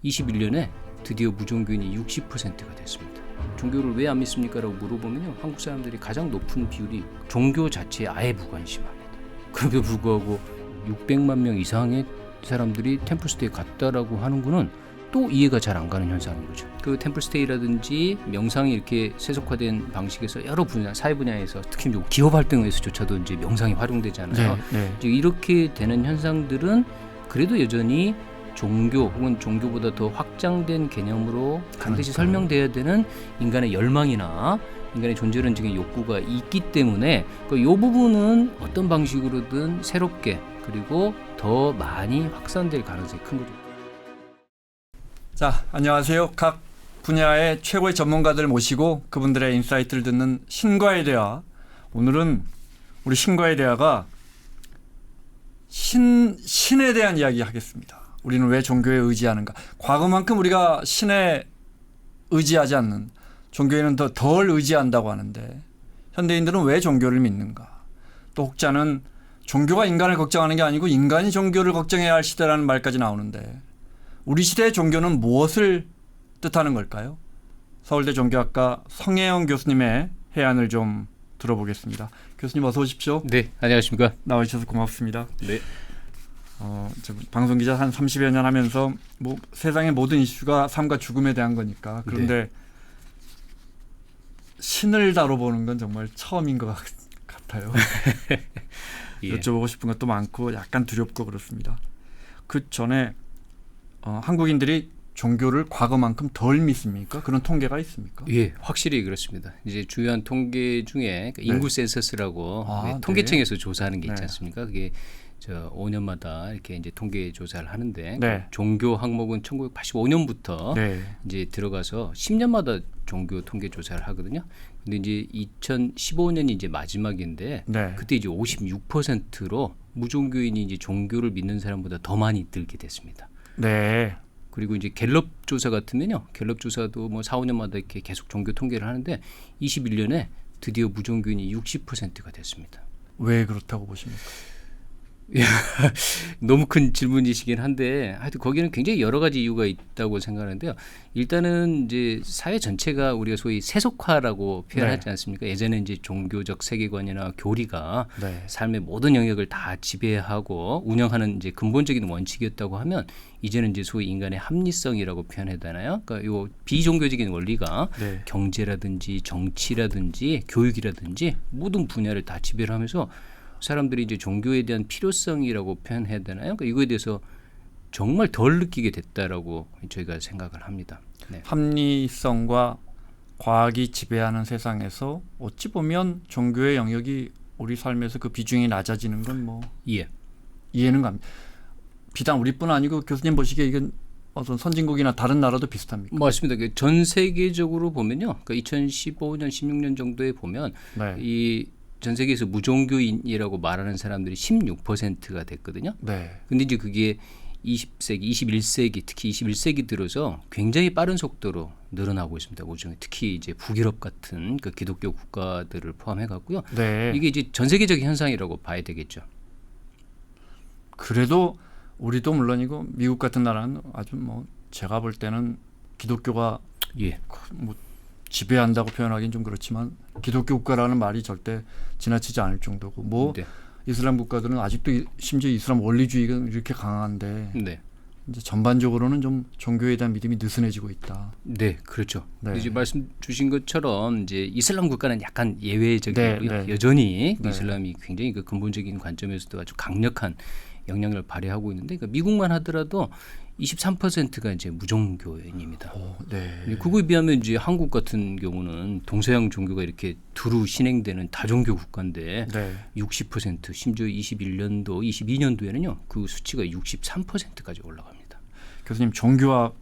21년에 드디어 무종교인이 60%가 됐습니다. 종교를 왜 안 믿습니까? 라고 물어보면요, 한국 사람들이 가장 높은 비율이 종교 자체에 아예 무관심합니다. 그럼에도 불구하고 600만 명 이상의 사람들이 템플스테이 갔다라고 하는 거는 또 이해가 잘 안 가는 현상인 거죠. 그 템플스테이라든지 명상이 이렇게 세속화된 방식에서 여러 분야, 사회 분야에서 특히 기업 활동에서조차도 이제 명상이 활용되잖아요. 이제 이렇게 되는 현상들은 그래도 여전히 종교 혹은 종교보다 더 확장된 개념으로 반드시 설명돼야 되는 인간의 열망이나 인간의 존재론적인 욕구가 있기 때문에 이 부분은 어떤 방식으로든 새롭게 그리고 더 많이 확산될 가능성이 큰 거죠. 자, 안녕하세요. 각 분야의 최고의 전문가들 모시고 그분들의 인사이트를 듣는 신과의 대화. 오늘은 우리 신과의 대화가 신에 대한 이야기 하겠습니다. 우리는 왜 종교에 의지하는가? 과거만큼 우리가 신에 의지하지 않는, 종교에는 더 덜 의지한다고 하는데 현대인들은 왜 종교를 믿는가? 또 혹자는 종교가 인간을 걱정하는 게 아니고 인간이 종교를 걱정해야 할 시대라는 말까지 나오는데 우리 시대의 종교는 무엇을 뜻하는 걸까요? 서울대 종교학과 성혜영 교수님의 해안을 좀 들어보겠습니다. 교수님 어서 오십시오. 네, 안녕하십니까. 나와주셔서 고맙습니다. 네. 방송기자 한 30여 년 하면서 세상의 모든 이슈가 삶과 죽음에 대한 거니까. 그런데 신을 다뤄보는 건 정말 처음인 것 같아요. 예. 여쭤보고 싶은 것도 많고 약간 두렵고 그렇습니다. 그 전에 한국인들이 종교를 과거만큼 덜 믿습니까? 그런 통계가 있습니까? 예, 확실히 그렇습니다. 이제 주요한 통계 중에 인구 센서스라고 통계청에서 조사하는 게 있지 않습니까? 그게 5년마다 이렇게 이제 통계 조사를 하는데 종교 항목은 1985년부터 이제 들어가서 10년마다 종교 통계 조사를 하거든요. 근데 이제 2015년이 이제 마지막인데 그때 이제 56%로 무종교인이 이제 종교를 믿는 사람보다 더 많이 늘게 됐습니다. 네. 그리고 이제 갤럽 조사 같으면요, 갤럽 조사도 4, 5년마다 이렇게 계속 종교 통계를 하는데 21년에 드디어 무종교인이 60%가 됐습니다. 왜 그렇다고 보십니까? 너무 큰 질문이시긴 한데 하여튼 거기는 굉장히 여러 가지 이유가 있다고 생각하는데요. 일단은 이제 사회 전체가 우리가 소위 세속화라고 표현하지 않습니까? 예전에 이제 종교적 세계관이나 교리가 삶의 모든 영역을 다 지배하고 운영하는 이제 근본적인 원칙이었다고 하면 이제는 이제 소위 인간의 합리성이라고 표현해야 되나요? 그러니까 요 비종교적인 원리가 경제라든지 정치라든지 교육이라든지 모든 분야를 다 지배를 하면서 사람들이 이제 종교에 대한 필요성이라고 표현해야 되나요? 그러니까 이거에 대해서 정말 덜 느끼게 됐다라고 저희가 생각을 합니다. 네. 합리성과 과학이 지배하는 세상에서 어찌 보면 종교의 영역이 우리 삶에서 그 비중이 낮아지는 건 이해는 갑니다. 비단 우리뿐 아니고 교수님 보시기에 이건 어떤 선진국이나 다른 나라도 비슷합니까? 맞습니다. 전 세계적으로 보면요, 그러니까 2015년, 16년 정도에 보면 이 전 세계에서 무종교인이라고 말하는 사람들이 16%가 됐거든요. 근데 이제 그게 20세기, 21세기, 특히 21세기 들어서 굉장히 빠른 속도로 늘어나고 있습니다. 특히 이제 북유럽 같은 그 기독교 국가들을 포함해 갖고요. 이게 이제 전 세계적인 현상이라고 봐야 되겠죠. 그래도 우리도 물론이고 미국 같은 나라는 아주 제가 볼 때는 기독교가 지배한다고 표현하기는 좀 그렇지만 기독교 국가라는 말이 절대 지나치지 않을 정도고 이슬람 국가들은 아직도 심지어 이슬람 원리주의가 이렇게 강한데 이제 전반적으로는 좀 종교에 대한 믿음이 느슨해지고 있다. 네, 그렇죠. 이제 말씀 주신 것처럼 이제 이슬람 국가는 약간 예외적이고요. 여전히 이슬람이 굉장히 그 근본적인 관점에서도 아주 강력한 영향력을 발휘하고 있는데, 그러니까 미국만 하더라도 23%가 이제 무종교인입니다. 그거에 비하면 이제 한국 같은 경우는 동서양 종교가 이렇게 두루 신행되는 다종교 국가인데 60%, 심지어 21년도, 22년도에는요 그 수치가 63%까지 올라갑니다. 교수님 종교학과에서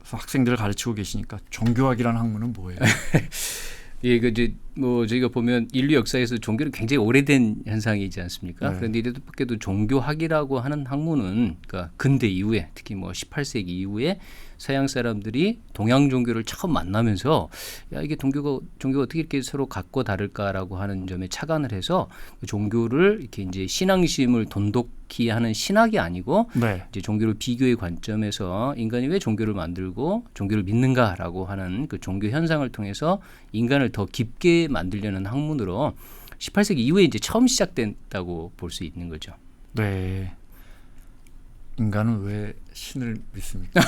학생들을 가르치고 계시니까 종교학이라는 학문은 뭐예요? 예, 그 이제 뭐 저희가 보면 인류 역사에서 종교는 굉장히 오래된 현상이지 않습니까? 네. 그런데 이래도 밖에도 종교학이라고 하는 학문은 그러니까 근대 이후에 특히 뭐 18세기 이후에 서양 사람들이 동양 종교를 처음 만나면서 야 이게 종교가 어떻게 이렇게 서로 같고 다를까라고 하는 점에 착안을 해서 종교를 이렇게 이제 신앙심을 돈독히 하는 신학이 아니고 네. 이제 종교를 비교의 관점에서 인간이 왜 종교를 만들고 종교를 믿는가라고 하는 그 종교 현상을 통해서 인간을 더 깊게 만들려는 학문으로 18세기 이후에 이제 처음 시작됐다고 볼 수 있는 거죠. 네. 인간은 왜 신을 믿습니까?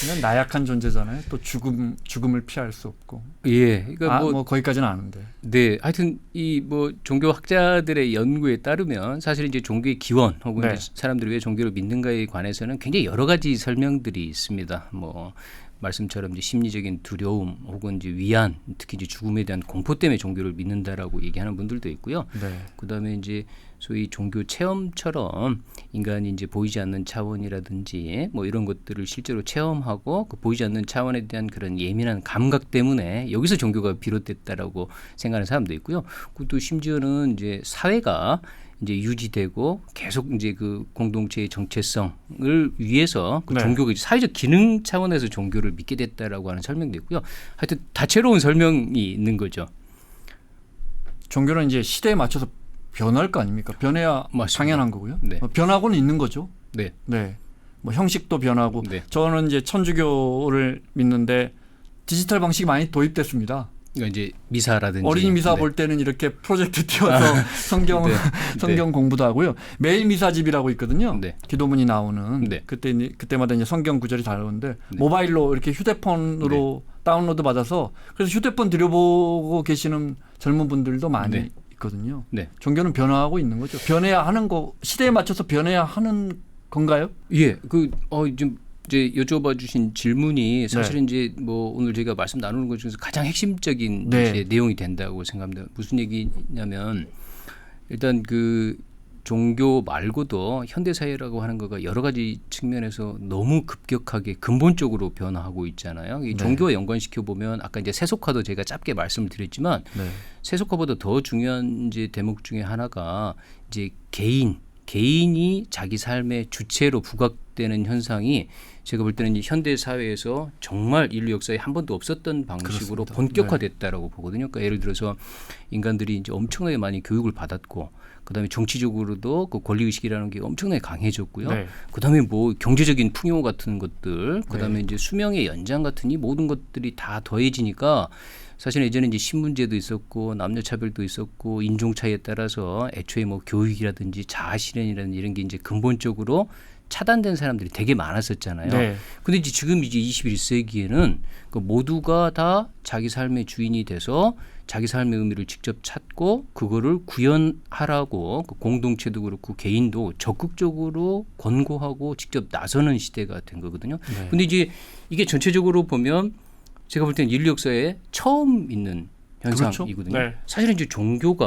그냥 나약한 존재잖아요. 또 죽음을 피할 수 없고. 예, 그러니까 뭐 거기까지는 아는데. 네, 하여튼 이 뭐 종교학자들의 연구에 따르면 사실 이제 종교의 기원 혹은 네. 이제 사람들이 왜 종교를 믿는가에 관해서는 굉장히 여러 가지 설명들이 있습니다. 뭐 말씀처럼 이제 심리적인 두려움 혹은 이제 위안, 특히 이제 죽음에 대한 공포 때문에 종교를 믿는다라고 얘기하는 분들도 있고요. 네. 그다음에 이제 소위 종교 체험처럼 인간이 이제 보이지 않는 차원이라든지 뭐 이런 것들을 실제로 체험하고 그 보이지 않는 차원에 대한 그런 예민한 감각 때문에 여기서 종교가 비롯됐다라고 생각하는 사람도 있고요. 그것도 심지어는 이제 사회가 이제 유지되고 계속 이제 그 공동체의 정체성을 위해서 그 네. 종교가 이제 사회적 기능 차원에서 종교를 믿게 됐다라고 하는 설명도 있고요. 하여튼 다채로운 설명이 있는 거죠. 종교는 이제 시대에 맞춰서 변할 거 아닙니까? 변해야 맞습니다. 당연한 거고요. 네. 변하고는 있는 거죠. 네. 네. 뭐 형식도 변하고. 네. 저는 이제 천주교를 믿는데 디지털 방식이 많이 도입됐습니다. 그러니까 이제 미사라든지 어린이 미사 네. 볼 때는 이렇게 프로젝트 띄워서 성경 네. 성경 공부도 하고요. 매일 미사집이라고 있거든요. 네. 기도문이 나오는 네. 그때마다 이제 성경 구절이 다르는데 모바일로 이렇게 휴대폰으로 다운로드 받아서 그래서 휴대폰 들여보고 계시는 젊은 분들도 많이 네. 있거든요. 네. 종교는 변화하고 있는 거죠. 변해야 하는 거 시대에 맞춰서 변해야 하는 건가요? 예, 좀 이제 여쭤봐 주신 질문이 사실은 네. 이제 뭐 오늘 저희가 말씀 나누는 것 중에서 가장 핵심적인 네. 이제 내용이 된다고 생각합니다. 무슨 얘기냐면 일단 그 종교 말고도 현대 사회라고 하는 거가 여러 가지 측면에서 너무 급격하게 근본적으로 변화하고 있잖아요. 이 네. 종교와 연관시켜 보면 아까 이제 세속화도 제가 짧게 말씀을 드렸지만 네. 세속화보다 더 중요한 이제 대목 중에 하나가 이제 개인이 자기 삶의 주체로 부각되는 현상이 제가 볼 때는 이 현대 사회에서 정말 인류 역사에 한 번도 없었던 방식으로 그렇습니다. 본격화됐다라고 보거든요. 그러니까 예를 들어서 인간들이 이제 엄청나게 많이 교육을 받았고, 그다음에 정치적으로도 그 권리 의식이라는 게 엄청나게 강해졌고요. 네. 그다음에 뭐 경제적인 풍요 같은 것들, 그다음에 네. 이제 수명의 연장 같은 이 모든 것들이 다 더해지니까. 사실 예전에 이제 신문제도 있었고 남녀차별도 있었고 인종 차이에 따라서 애초에 뭐 교육이라든지 자아실현이라든지 이런 게 이제 근본적으로 차단된 사람들이 되게 많았었잖아요. 네. 근데 이제 지금 이제 21세기에는 그 모두가 다 자기 삶의 주인이 돼서 자기 삶의 의미를 직접 찾고 그거를 구현하라고 그 공동체도 그렇고 개인도 적극적으로 권고하고 직접 나서는 시대가 된 거거든요. 네. 근데 이제 이게 전체적으로 보면 제가 볼 때는 인류 역사에 처음 있는 현상이거든요. 그렇죠? 네. 사실은 이제 종교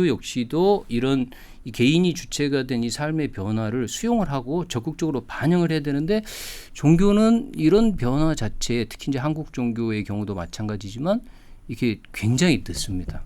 역시도 이런 이 개인이 주체가 된 이 삶의 변화를 수용을 하고 적극적으로 반영을 해야 되는데 종교는 이런 변화 자체에 특히 이제 한국 종교의 경우도 마찬가지지만 이게 굉장히 늦습니다.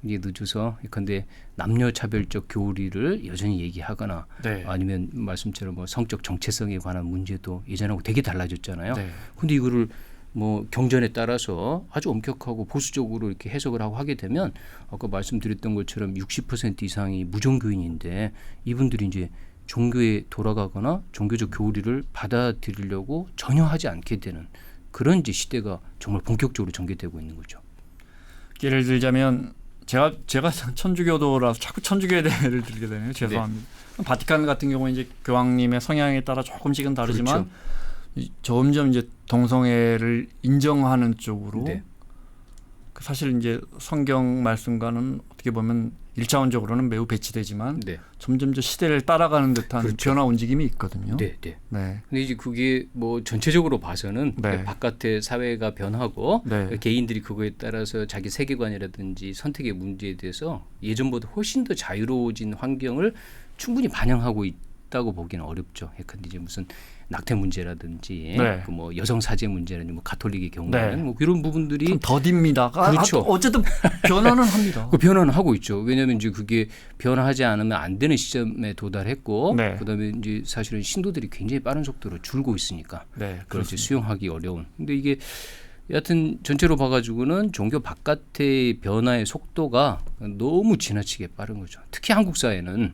이게 늦어서 예컨대 남녀 차별적 교리를 여전히 얘기하거나 네. 아니면 말씀처럼 뭐 성적 정체성에 관한 문제도 예전하고 되게 달라졌잖아요. 네. 근데 이거를 뭐 경전에 따라서 아주 엄격하고 보수적으로 이렇게 해석을 하고 하게 되면 아까 말씀드렸던 것처럼 60% 이상이 무종교인인데 이분들이 이제 종교에 돌아가거나 종교적 교리를 받아들이려고 전혀 하지 않게 되는 그런 이제 시대가 정말 본격적으로 전개되고 있는 거죠. 예를 들자면 제가 천주교도라서 자꾸 천주교에 대해 예를 들게 되네요. 죄송합니다. 바티칸 같은 경우는 이제 교황님의 성향에 따라 조금씩은 다르지만 그렇죠. 점점 이제 동성애를 인정하는 쪽으로 네. 사실 이제 성경 말씀과는 어떻게 보면 1차원적으로는 매우 배치되지만 네. 점점 저 시대를 따라가는 듯한 그렇죠. 변화 움직임이 있거든요. 네, 네. 네. 근데 이제 그게 뭐 전체적으로 봐서는 네. 바깥의 사회가 변하고 네. 개인들이 그거에 따라서 자기 세계관이라든지 선택의 문제에 대해서 예전보다 훨씬 더 자유로워진 환경을 충분히 반영하고 없다고 보기는 어렵죠. 예컨대 이제 무슨 낙태 문제라든지 네. 그 뭐 여성 사제 문제라든지 뭐 가톨릭의 경우에는 네. 뭐 이런 부분들이 좀 더딥니다. 그렇죠. 어쨌든 변화는 합니다. 그 변화는 하고 있죠. 왜냐하면 이제 그게 변화하지 않으면 안 되는 시점에 도달했고, 네. 그다음에 이제 사실은 신도들이 굉장히 빠른 속도로 줄고 있으니까 네, 그걸 이제 그렇습니다. 수용하기 어려운. 근데 이게 여하튼 전체로 봐가지고는 종교 바깥의 변화의 속도가 너무 지나치게 빠른 거죠. 특히 한국 사회는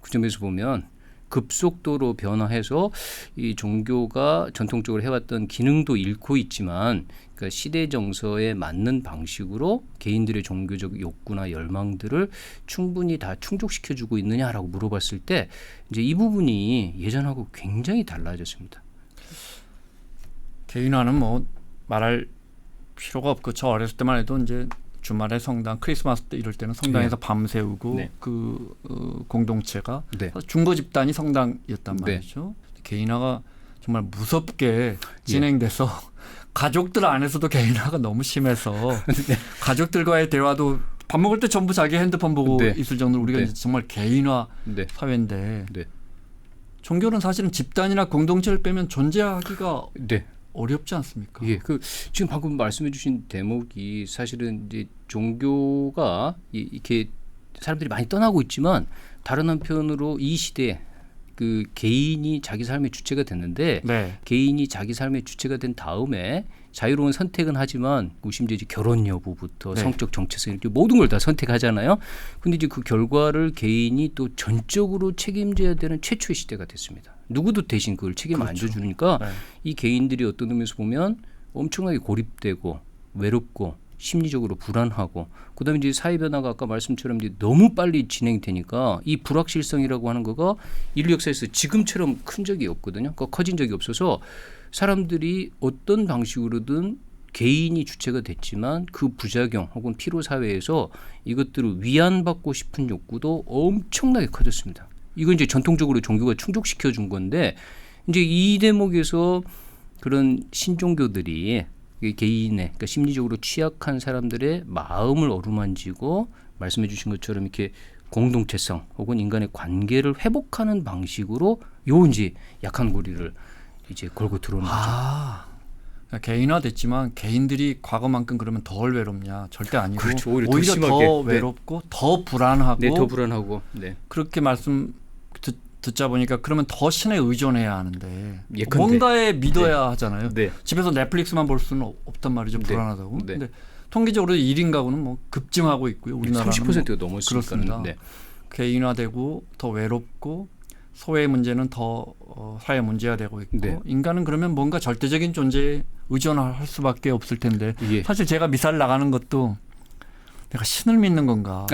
그 점에서 보면 급속도로 변화해서 이 종교가 전통적으로 해왔던 기능도 잃고 있지만, 그러니까 시대 정서에 맞는 방식으로 개인들의 종교적 욕구나 열망들을 충분히 다 충족시켜주고 있느냐라고 물어봤을 때 이제 이 부분이 예전하고 굉장히 달라졌습니다. 개인화는 뭐 말할 필요가 없고 저 어렸을 때만 해도 이제 주말에 성당, 크리스마스 때 이럴 때는 성당에서 밤새우고 네. 공동체가 네. 중고 집단이 성당이었단 네. 말이죠. 개인화가 정말 무섭게 진행돼서 가족들 안에서도 개인화가 너무 심해서 가족들과의 대화도 밥 먹을 때 전부 자기 핸드폰 보고 네. 있을 정도로 우리가 네. 이제 정말 개인화 네. 사회인데 네. 종교는 사실은 집단이나 공동체를 빼면 존재하기가 네. 어렵지 않습니까? 예, 그 지금 방금 말씀해주신 대목이 사실은 이제 종교가 이렇게 사람들이 많이 떠나고 있지만 다른 한편으로 이 시대에 그 개인이 자기 삶의 주체가 됐는데 네. 개인이 자기 삶의 주체가 된 다음에 자유로운 선택은 하지만 심지어 이제 결혼 여부부터 네. 성적 정체성 이렇게 모든 걸 다 선택하잖아요. 근데 이제 그 결과를 개인이 또 전적으로 책임져야 되는 최초의 시대가 됐습니다. 누구도 대신 그걸 책임 안 그렇죠. 져주니까 네. 이 개인들이 어떤 의미에서 보면 엄청나게 고립되고 외롭고 심리적으로 불안하고 그다음에 이제 사회 변화가 아까 말씀처럼 이제 너무 빨리 진행되니까 이 불확실성이라고 하는 거가 인류 역사에서 지금처럼 큰 적이 없거든요. 그러니까 커진 적이 없어서 사람들이 어떤 방식으로든 개인이 주체가 됐지만 그 부작용 혹은 피로 사회에서 이것들을 위안받고 싶은 욕구도 엄청나게 커졌습니다. 이건 이제 전통적으로 종교가 충족시켜 준 건데 이제 이 대목에서 그런 신종교들이 개인의 그러니까 심리적으로 취약한 사람들의 마음을 어루만지고 말씀해 주신 것처럼 이렇게 공동체성 혹은 인간의 관계를 회복하는 방식으로 요 이제 약한 고리를 이제 걸고 들어오는 거죠. 그러니까 개인화됐지만 개인들이 과거만큼 그러면 덜 외롭냐? 절대 아니고 그렇죠. 오히려 오히려 더 더 심하게. 외롭고 더 불안하고 네, 더 불안하고. 네. 그렇게 말씀 듣자 보니까 그러면 더 신에 의존해야 하는데 예컨대. 뭔가에 믿어야 하잖아요. 네. 집에서 넷플릭스만 볼 수는 없단 말이죠. 네. 불안하다고. 네. 근데 통계적으로 1인 가구는 뭐 급증하고 있고요. 우리나라는 30%가 넘었으니까. 그렇습니다. 네. 개인화되고 더 외롭고 소외 문제는 더 사회 문제가 되고 있고 네. 인간은 그러면 뭔가 절대적인 존재에 의존할 수밖에 없을 텐데 예. 사실 제가 미사를 나가는 것도 내가 신을 믿는 건가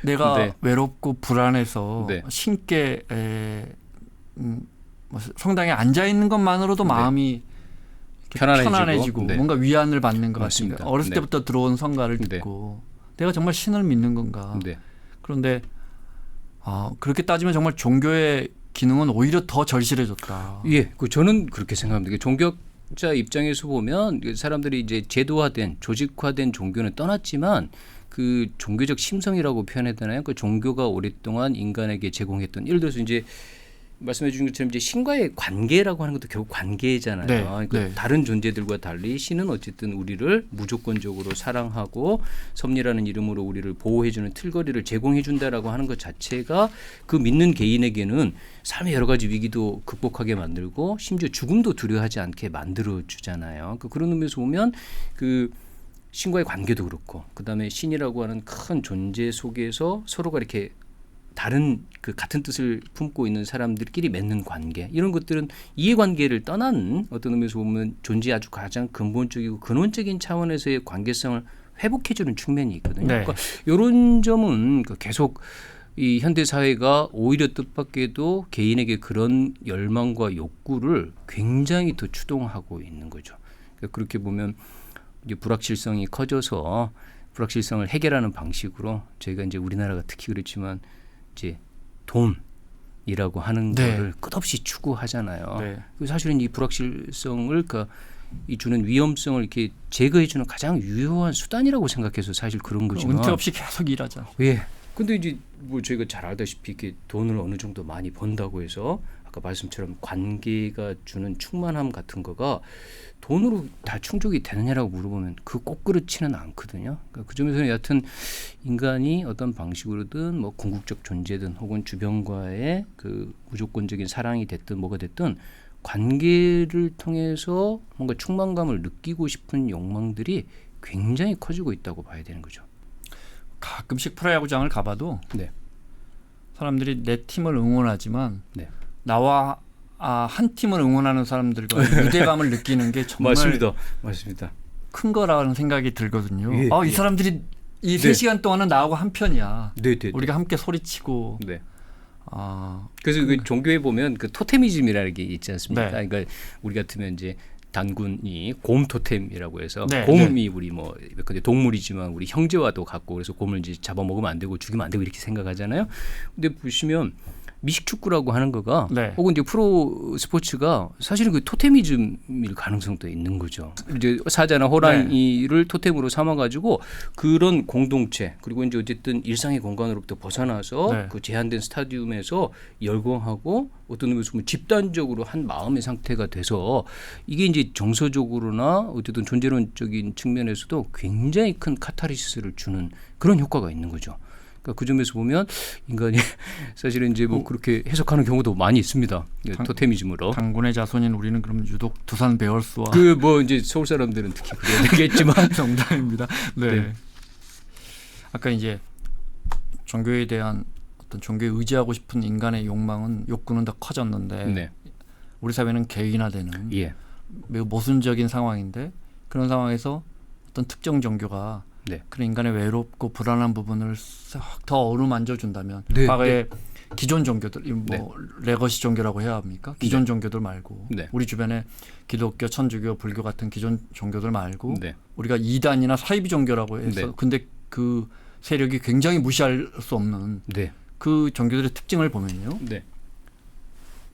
내가 네. 외롭고 불안해서 네. 신께 뭐 성당에 앉아 있는 것만으로도 네. 마음이 편안해지고 네. 뭔가 위안을 받는 것 맞습니다. 같습니다. 어렸을 네. 때부터 들어온 성가를 네. 듣고 내가 정말 신을 믿는 건가. 네. 그런데 그렇게 따지면 정말 종교의 기능은 오히려 더 절실해졌다. 예, 저는 그렇게 생각합니다. 종교자 입장에서 보면 사람들이 이제 제도화된 조직화된 종교는 떠났지만 그 종교적 심성이라고 표현해야 되나요? 그 종교가 오랫동안 인간에게 제공했던 예를 들어서 이제 말씀해 주신 것처럼 이제 신과의 관계라고 하는 것도 결국 관계잖아요. 네, 그러니까 네. 다른 존재들과 달리 신은 어쨌든 우리를 무조건적으로 사랑하고 섭리라는 이름으로 우리를 보호해주는 틀거리를 제공해준다라고 하는 것 자체가 그 믿는 개인에게는 삶의 여러 가지 위기도 극복하게 만들고 심지어 죽음도 두려워하지 않게 만들어주잖아요. 그런 의미에서 보면 그 신과의 관계도 그렇고 그다음에 신이라고 하는 큰 존재 속에서 서로가 이렇게 다른 그 같은 뜻을 품고 있는 사람들끼리 맺는 관계 이런 것들은 이해관계를 떠난 어떤 의미에서 보면 존재의 아주 가장 근본적이고 근원적인 차원에서의 관계성을 회복해주는 측면이 있거든요. 네. 그러니까 이런 점은 계속 이 현대 사회가 오히려 뜻밖에도 개인에게 그런 열망과 욕구를 굉장히 더 추동하고 있는 거죠. 그러니까 그렇게 보면 이제 불확실성이 커져서 불확실성을 해결하는 방식으로 저희가 이제 우리나라가 특히 그렇지만 이제 돈이라고 하는 네. 거를 끝없이 추구하잖아요. 네. 사실은 이 불확실성을 이 주는 위험성을 이렇게 제거해 주는 가장 유효한 수단이라고 생각해서 사실 그런 거지만 은퇴 없이 계속 일하자. 예. 근데 이제 뭐 저희가 잘 알다시피 이렇게 돈을 어느 정도 많이 번다고 해서 아까 말씀처럼 관계가 주는 충만함 같은 거가 돈으로 다 충족이 되느냐라고 물어보면 그 꼭 그렇지는 않거든요. 그러니까 그 점에서는 여하튼 인간이 어떤 방식으로든 뭐 궁극적 존재든 혹은 주변과의 그 무조건적인 사랑이 됐든 뭐가 됐든 관계를 통해서 뭔가 충만감을 느끼고 싶은 욕망들이 굉장히 커지고 있다고 봐야 되는 거죠. 가끔씩 프로야구장을 가봐도 네. 사람들이 내 팀을 응원하지만 네. 나와 한 팀을 응원하는 사람들과 유대감을 느끼는 게 정말 맞습니다. 큰 거라는 생각이 들거든요. 예, 이 사람들이 이 3시간 동안은 나하고 한 편이야. 네. 우리가 함께 소리치고. 네. 그래서 그 종교에 보면 그 토테미즘이라는 게 있지 않습니까? 네. 그러니까 우리 같으면 이제 단군이 곰 토템이라고 해서 네, 곰이 우리 뭐 근데 동물이지만 우리 형제와도 같고 그래서 곰을 이제 잡아먹으면 안 되고 죽이면 안 되고 이렇게 생각하잖아요. 근데 보시면 미식축구라고 하는 거가 네. 혹은 이제 프로 스포츠가 사실은 그 토테미즘일 가능성도 있는 거죠. 이제 사자나 호랑이를 토템으로 삼아가지고 그런 공동체 그리고 이제 어쨌든 일상의 공간으로부터 벗어나서 네. 그 제한된 스타디움에서 열광하고 어떤 의미에서 보면 집단적으로 한 마음의 상태가 돼서 이게 이제 정서적으로나 어쨌든 존재론적인 측면에서도 굉장히 큰 카타르시스를 주는 그런 효과가 있는 거죠. 그러니까 그 점에서 보면 인간이 사실은 이제 뭐 그렇게 해석하는 경우도 많이 있습니다. 토테미즘으로. 단군의 자손인 우리는 그럼 유독 두산 베어스와 그 뭐 이제 서울 사람들은 특히 그래야 되겠지만 농담입니다. 네. 네. 아까 이제 종교에 대한 어떤 종교에 의지하고 싶은 인간의 욕구는 더 커졌는데 네. 우리 사회는 개인화되는 예. 매우 모순적인 상황인데 그런 상황에서 어떤 특정 종교가 네. 그런 인간의 외롭고 불안한 부분을 싹 더 어루만져 준다면 네, 과거에 기존 종교들 뭐 네. 레거시 종교라고 해야 합니까? 기존 네. 종교들 말고 네. 우리 주변에 기독교, 천주교, 불교 같은 기존 종교들 말고 네. 우리가 이단이나 사이비 종교라고 해서 네. 근데 그 세력이 굉장히 무시할 수 없는 네. 그 종교들의 특징을 보면요. 네.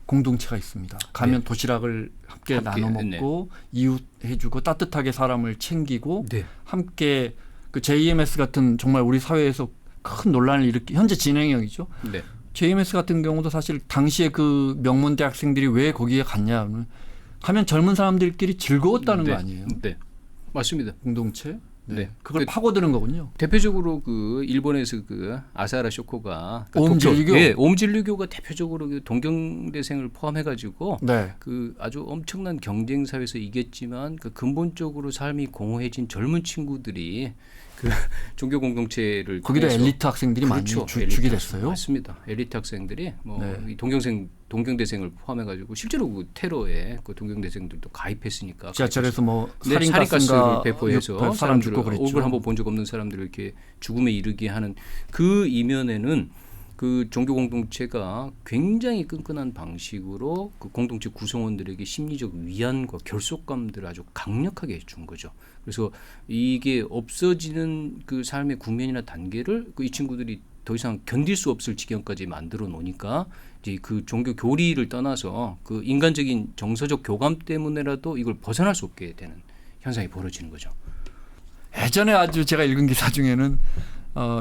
공동체가 있습니다. 가면 네. 도시락을 함께 나눠 네. 먹고 이웃 해주고 따뜻하게 사람을 챙기고 네. 함께 그 JMS 같은 정말 우리 사회에서 큰 논란을 일으키 현재 진행형이죠. 네. JMS 같은 경우도 사실 당시에 그 명문 대학생들이 왜 거기에 갔냐 가면 젊은 사람들끼리 즐거웠다는 네. 거 아니에요. 네. 맞습니다. 공동체. 네. 그걸 파고드는 거군요. 대표적으로 그 일본에서 그 아사라 쇼코가 오음진리교. 예, 오음진리교가 대표적으로 그 동경대생을 포함해가지고 네. 그 아주 엄청난 경쟁 사회에서 이겼지만 그 근본적으로 삶이 공허해진 젊은 친구들이 그 종교 공동체를 거기도 통해서 엘리트 학생들이 그렇죠. 많이 주게 됐어요. 맞습니다. 엘리트 학생들이 뭐 네. 이 동경대생을 포함해가지고 실제로 그 테러에 그 동경대생들도 가입했으니까 지하철에서 뭐 네, 사리가스를 배포해서 사람 죽고 그랬죠. 얼굴 한번 본 적 없는 사람들을 이렇게 죽음에 이르게 하는 그 이면에는 그 종교 공동체가 굉장히 끈끈한 방식으로 그 공동체 구성원들에게 심리적 위안과 결속감들을 아주 강력하게 준 거죠. 그래서 이게 없어지는 그 삶의 국면이나 단계를 그 이 친구들이 더 이상 견딜 수 없을 지경까지 만들어 놓으니까 이제 그 종교 교리를 떠나서 그 인간적인 정서적 교감 때문에라도 이걸 벗어날 수 없게 되는 현상이 벌어지는 거죠. 예전에 아주 제가 읽은 기사 중에는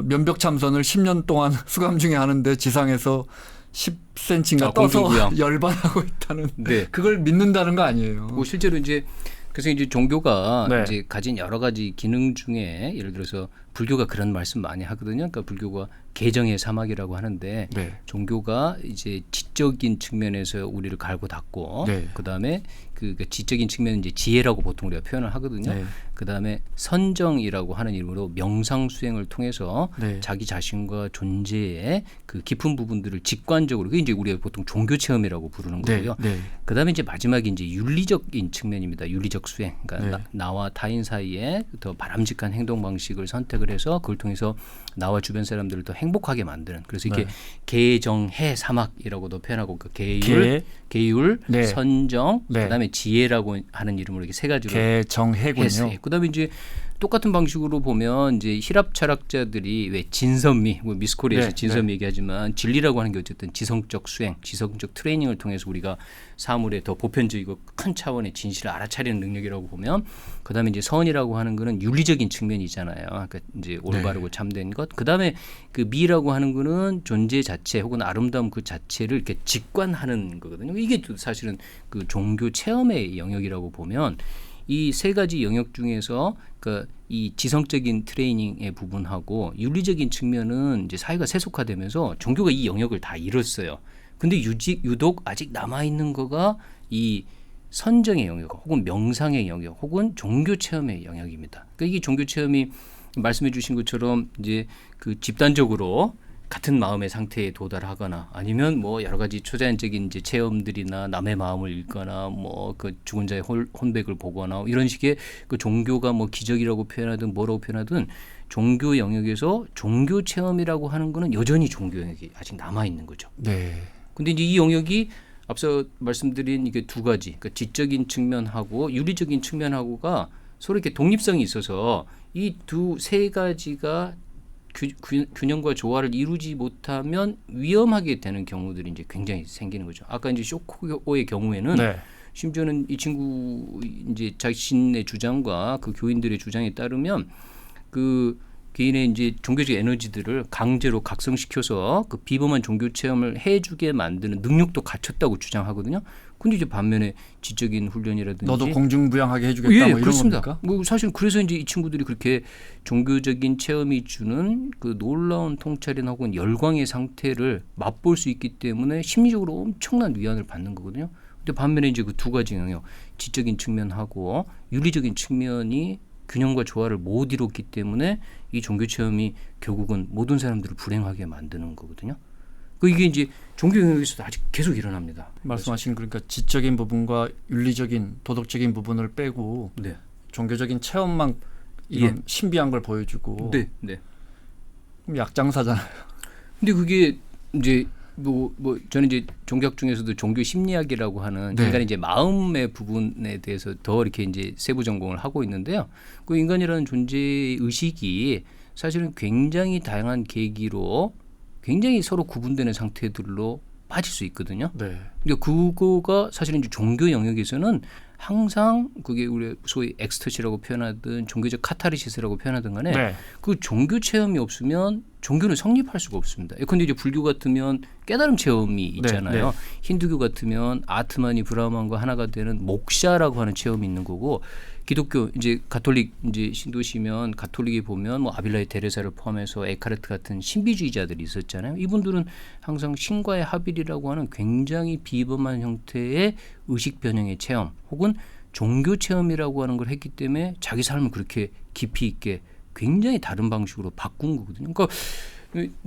면벽 참선을 10년 동안 수감 중에 하는데 지상에서 10cm인가 떠서 공중부양. 열반하고 있다는 네. 그걸 믿는다는 거 아니에요. 뭐 실제로 이제 그래서 이제 종교가 네. 이제 가진 여러 가지 기능 중에 예를 들어서 불교가 그런 말씀 많이 하거든요. 그러니까 불교가 개정의 사막이라고 하는데 네. 종교가 이제 지적인 측면에서 우리를 갈고 닦고 네. 그다음에 그 지적인 측면은 이제 지혜라고 보통 우리가 표현을 하거든요. 네. 그다음에 선정이라고 하는 이름으로 명상 수행을 통해서 네. 자기 자신과 존재의 그 깊은 부분들을 직관적으로 그게 이제 우리가 보통 종교 체험이라고 부르는 네. 거고요. 네. 그다음에 이제 마지막에 이제 윤리적인 측면입니다. 윤리적 수행. 그러니까 네. 나와 타인 사이에 더 바람직한 행동 방식을 선택을 해서 그걸 통해서 나와 주변 사람들을 더 행복하게 만드는. 그래서 이렇게 네. 계정해 사막이라고도 표현하고 그 계율, 네. 선정, 네. 그다음에 지혜라고 하는 이름으로 이렇게 세 가지로 개정해군요. 그다음에 이제 똑같은 방식으로 보면 이제 힐압 철학자들이 왜 진선미, 뭐 미스 코리아에서 네, 진선미 얘기하지만 진리라고 하는 게 어쨌든 지성적 수행, 지성적 트레이닝을 통해서 우리가 사물의 더 보편적이고 큰 차원의 진실을 알아차리는 능력이라고 보면, 그다음에 이제 선이라고 하는 거는 윤리적인 측면이잖아요. 그러니까 이제 올바르고 참된 것. 그다음에 그 미라고 하는 거는 존재 자체 혹은 아름다움 그 자체를 이렇게 직관하는 거거든요. 이게 또 사실은 그 종교 체험의 영역이라고 보면, 이 세 가지 영역 중에서 그러니까 이 지성적인 트레이닝의 부분하고 윤리적인 측면은 이제 사회가 세속화되면서 종교가 이 영역을 다 잃었어요. 근데 유독 아직 남아 있는 거가 이 선정의 영역, 혹은 명상의 영역, 혹은 종교 체험의 영역입니다. 그러니까 이게 종교 체험이 말씀해 주신 것처럼 이제 그 집단적으로 같은 마음의 상태에 도달하거나, 아니면 뭐 여러 가지 초자연적인 이제 체험들이나 남의 마음을 읽거나, 뭐 그 죽은 자의 혼백을 보거나, 이런 식의 그 종교가 뭐 기적이라고 표현하든 뭐라고 표현하든 종교 영역에서 종교 체험이라고 하는 거는 여전히 종교 영역이 아직 남아 있는 거죠. 네. 근데 이제 이 영역이 앞서 말씀드린 이게 두 가지, 그러니까 지적인 측면하고 윤리적인 측면하고가 서로 이렇게 독립성이 있어서 이 세 가지가 균형과 조화를 이루지 못하면 위험하게 되는 경우들이 이제 굉장히 생기는 거죠. 아까 이제 쇼코의 경우에는 네. 심지어는 이 친구 이제 자신의 주장과 그 교인들의 주장에 따르면 그 개인의 이제 종교적 에너지들을 강제로 각성시켜서 그 비범한 종교 체험을 해주게 만드는 능력도 갖췄다고 주장하거든요. 근데 이제 반면에 지적인 훈련이라든지 너도 공중부양하게 해주겠다, 예, 뭐 이런 그렇습니다. 겁니까? 뭐 사실 그래서 이제 이 친구들이 그렇게 종교적인 체험이 주는 그 놀라운 통찰이나 혹은 열광의 상태를 맛볼 수 있기 때문에 심리적으로 엄청난 위안을 받는 거거든요. 근데 반면에 이제 그 두 가지 영역, 지적인 측면하고 윤리적인 측면이 균형과 조화를 못 이뤘기 때문에 이 종교 체험이 결국은 모든 사람들을 불행하게 만드는 거거든요. 그 이게 이제 종교 영역에서도 아직 계속 일어납니다. 말씀하신 그러니까 지적인 부분과 윤리적인 도덕적인 부분을 빼고 네. 종교적인 체험만 이런 신비한 걸 보여주고 네, 네. 그럼 약장사잖아요. 근데 그게 이제 뭐 저는 이제 종교학 중에서도 종교 심리학이라고 하는 네. 인간의 이제 마음의 부분에 대해서 더 이렇게 이제 세부 전공을 하고 있는데요. 그 인간이라는 존재의 의식이 사실은 굉장히 다양한 계기로 굉장히 서로 구분되는 상태들로 빠질 수 있거든요. 네. 근데 그거가 사실은 이제 종교 영역에서는 항상 그게 우리 소위 엑스터시라고 표현하든 종교적 카타르시스라고 표현하든 간에 네. 그 종교 체험이 없으면 종교는 성립할 수가 없습니다. 예컨대 이제 불교 같으면 깨달음 체험이 있잖아요. 네. 힌두교 같으면 아트마니 브라만과 하나가 되는 목샤라고 하는 체험이 있는 거고, 기독교 이제 가톨릭 이제 신도시면 가톨릭에 보면 뭐 아빌라의 데레사를 포함해서 에카르트 같은 신비주의자들이 있었잖아요. 이분들은 항상 신과의 합일이라고 하는 굉장히 비범한 형태의 의식 변형의 체험 혹은 종교 체험이라고 하는 걸 했기 때문에 자기 삶을 그렇게 깊이 있게 굉장히 다른 방식으로 바꾼 거거든요. 그러니까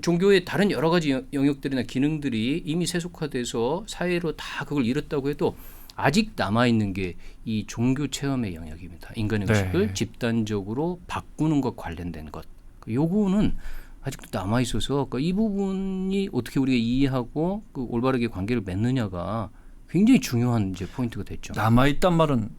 종교의 다른 여러 가지 영역들이나 기능들이 이미 세속화돼서 사회로 다 그걸 잃었다고 해도 아직 남아있는 게 이 종교 체험의 영역입니다. 인간의 의식을 집단적으로 바꾸는 것 관련된 것. 요거는 아직도 남아있어서 그러니까 이 부분이 어떻게 우리가 이해하고 그 올바르게 관계를 맺느냐가 굉장히 중요한 이제 포인트가 됐죠. 남아있단 말은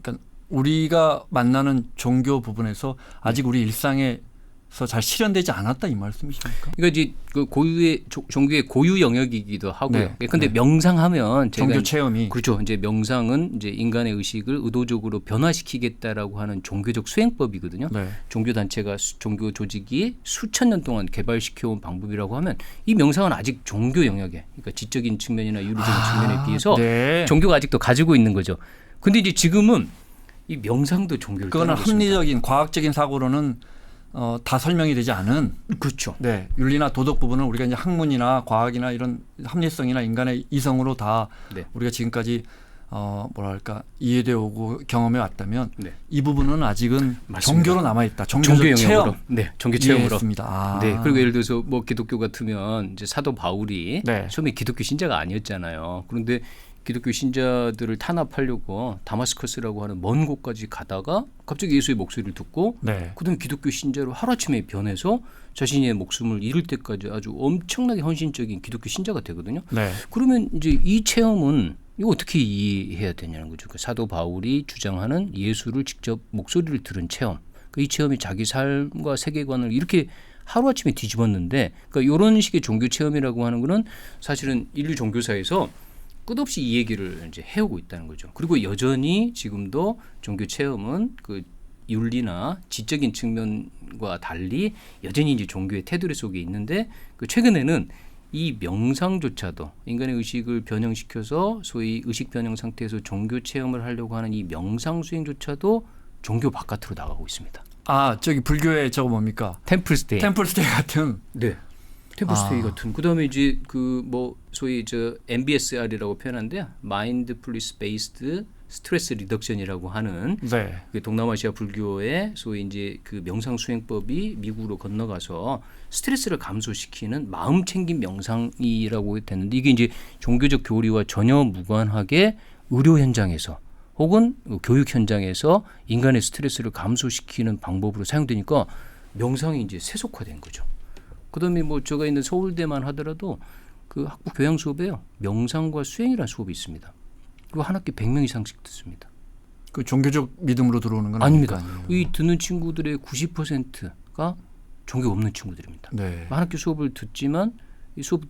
그러니까 우리가 만나는 종교 부분에서 아직 우리 일상에서 잘 실현되지 않았다 이 말씀이십니까? 그러니까 이제 그 고유의 종교의 고유 영역이기도 하고요. 네. 근데 네. 명상하면 제가 종교 체험이 그렇죠. 이제 명상은 이제 인간의 의식을 의도적으로 변화시키겠다라고 하는 종교적 수행법이거든요. 네. 종교 단체가 종교 조직이 수천 년 동안 개발시켜온 방법이라고 하면 이 명상은 아직 종교 영역에, 그러니까 지적인 측면이나 윤리적인 측면에 비해서 네. 종교가 아직도 가지고 있는 거죠. 근데 이제 지금은 이 명상도 종교를 그거는 따르고 있습니다. 합리적인 과학적인 사고로는 다 설명이 되지 않은 그렇죠. 네, 윤리나 도덕 부분은 우리가 이제 학문이나 과학이나 이런 합리성이나 인간의 이성으로 다 네. 우리가 지금까지 뭐랄까 이해되어 오고 경험해 왔다면 네. 이 부분은 아직은 맞습니다. 종교로 남아 있다. 종교 종교적 영역으로. 체험. 네, 종교 체험으로. 이해했습니다. 아. 네, 그리고 예를 들어서 뭐 기독교 같으면 이제 사도 바울이 네. 처음에 기독교 신자가 아니었잖아요. 그런데 기독교 신자들을 탄압하려고 다마스커스라고 하는 먼 곳까지 가다가 갑자기 예수의 목소리를 듣고 네. 그다음에 기독교 신자로 하루아침에 변해서 자신의 목숨을 잃을 때까지 아주 엄청나게 헌신적인 기독교 신자가 되거든요. 네. 그러면 이제 이 체험은 이거 어떻게 이해해야 되냐는 거죠. 그러니까 사도 바울이 주장하는 예수를 직접 목소리를 들은 체험. 이 체험이 자기 삶과 세계관을 이렇게 하루아침에 뒤집었는데 그러니까 이런 식의 종교 체험이라고 하는 거는 사실은 인류 종교사에서 끝없이 이 얘기를 이제 해오고 있다는 거죠. 그리고 여전히 지금도 종교 체험은 그 윤리나 지적인 측면과 달리 여전히 이제 종교의 테두리 속에 있는데 그 최근에는 이 명상조차도 인간의 의식을 변형시켜서 소위 의식 변형 상태에서 종교 체험을 하려고 하는 이 명상 수행조차도 종교 바깥으로 나가고 있습니다. 아, 저기 불교의 저거 뭡니까? 템플스테이. 템플스테이 같은. 네. 템플스테이 같은. 그다음에 이제 그 뭐 소위 저 MBSR이라고 표현하는데요. 마인드풀리스 베이스드 스트레스 리덕션이라고 하는 네. 그 동남아시아 불교의 소위 이제 그 명상 수행법이 미국으로 건너가서 스트레스를 감소시키는 마음 챙김 명상이라고 됐는데 이게 이제 종교적 교리와 전혀 무관하게 의료 현장에서 혹은 교육 현장에서 인간의 스트레스를 감소시키는 방법으로 사용되니까 명상이 이제 세속화된 거죠. 그다음에 뭐 제가 있는 서울대만 하더라도 그 학부 교양 수업에요. 명상과 수행이라는 수업이 있습니다. 그리고 한 학기 100명 이상씩 듣습니다. 그 종교적 믿음으로 들어오는 건 아닙니다. 아니에요. 이 듣는 친구들의 90%가 종교 없는 친구들입니다. 네. 한 학기 수업을 듣지만 이 수업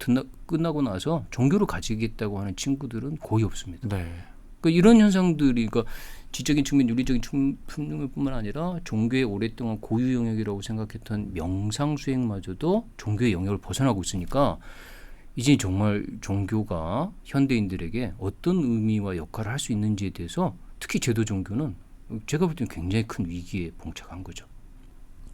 끝나고 나서 종교를 가지겠다고 하는 친구들은 거의 없습니다. 네. 그러니까 이런 현상들이 그러니까 지적인 측면, 윤리적인 측면뿐만 아니라 종교의 오랫동안 고유 영역이라고 생각했던 명상 수행마저도 종교의 영역을 벗어나고 있으니까 이제 정말 종교가 현대인들에게 어떤 의미와 역할을 할 수 있는지에 대해서 특히 제도 종교는 제가 볼 때는 굉장히 큰 위기에 봉착한 거죠.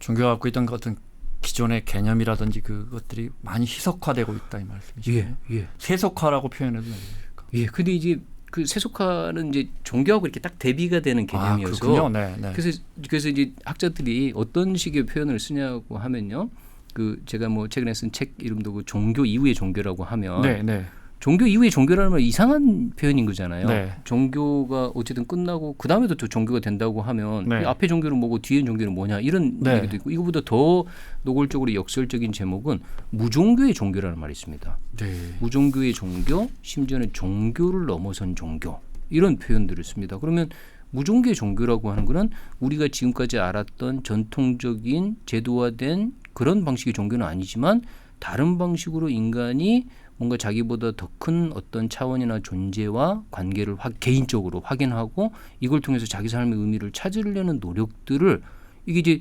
종교가 갖고 있던 것 같은 기존의 개념이라든지 그것들이 많이 희석화되고 있다 이 말씀이시죠? 예. 세속화라고 표현해도 됩니까? 예. 근데 이제 그 세속화는 이제 종교하고 이렇게 딱 대비가 되는 개념이어서 그렇군요. 네, 네. 그래서 이제 학자들이 어떤 식의 표현을 쓰냐고 하면요. 그 제가 뭐 최근에 쓴 책 이름도 그 종교 이후의 종교라고 하면 네, 네. 종교 이후의 종교라는 말 이상한 표현인 거잖아요. 네. 종교가 어쨌든 끝나고 그 다음에도 또 종교가 된다고 하면 네. 앞에 종교는 뭐고 뒤에 종교는 뭐냐 이런 네. 얘기도 있고 이거보다 더 노골적으로 역설적인 제목은 무종교의 종교라는 말이 있습니다. 네. 무종교의 종교, 심지어는 종교를 넘어선 종교 이런 표현들을 씁니다. 그러면 무종교의 종교라고 하는 것은 우리가 지금까지 알았던 전통적인 제도화된 그런 방식의 종교는 아니지만 다른 방식으로 인간이 뭔가 자기보다 더 큰 어떤 차원이나 존재와 관계를 개인적으로 확인하고 이걸 통해서 자기 삶의 의미를 찾으려는 노력들을 이게 이제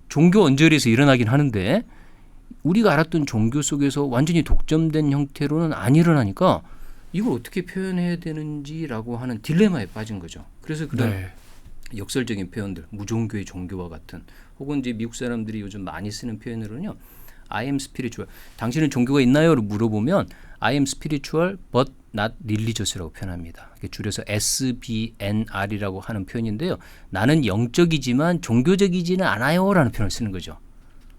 종교 언저리에서 일어나긴 하는데 우리가 알았던 종교 속에서 완전히 독점된 형태로는 안 일어나니까 이걸 어떻게 표현해야 되는지라고 하는 딜레마에 빠진 거죠. 그래서 그런 네. 역설적인 표현들, 무종교의 종교와 같은 혹은 이제 미국 사람들이 요즘 많이 쓰는 표현으로는요. I am spiritual. 당신은 종교가 있나요?를 물어보면 I am spiritual but not religious라고 표현합니다. 줄여서 SBNR이라고 하는 표현인데요. 나는 영적이지만 종교적이지는 않아요라는 표현을 쓰는 거죠.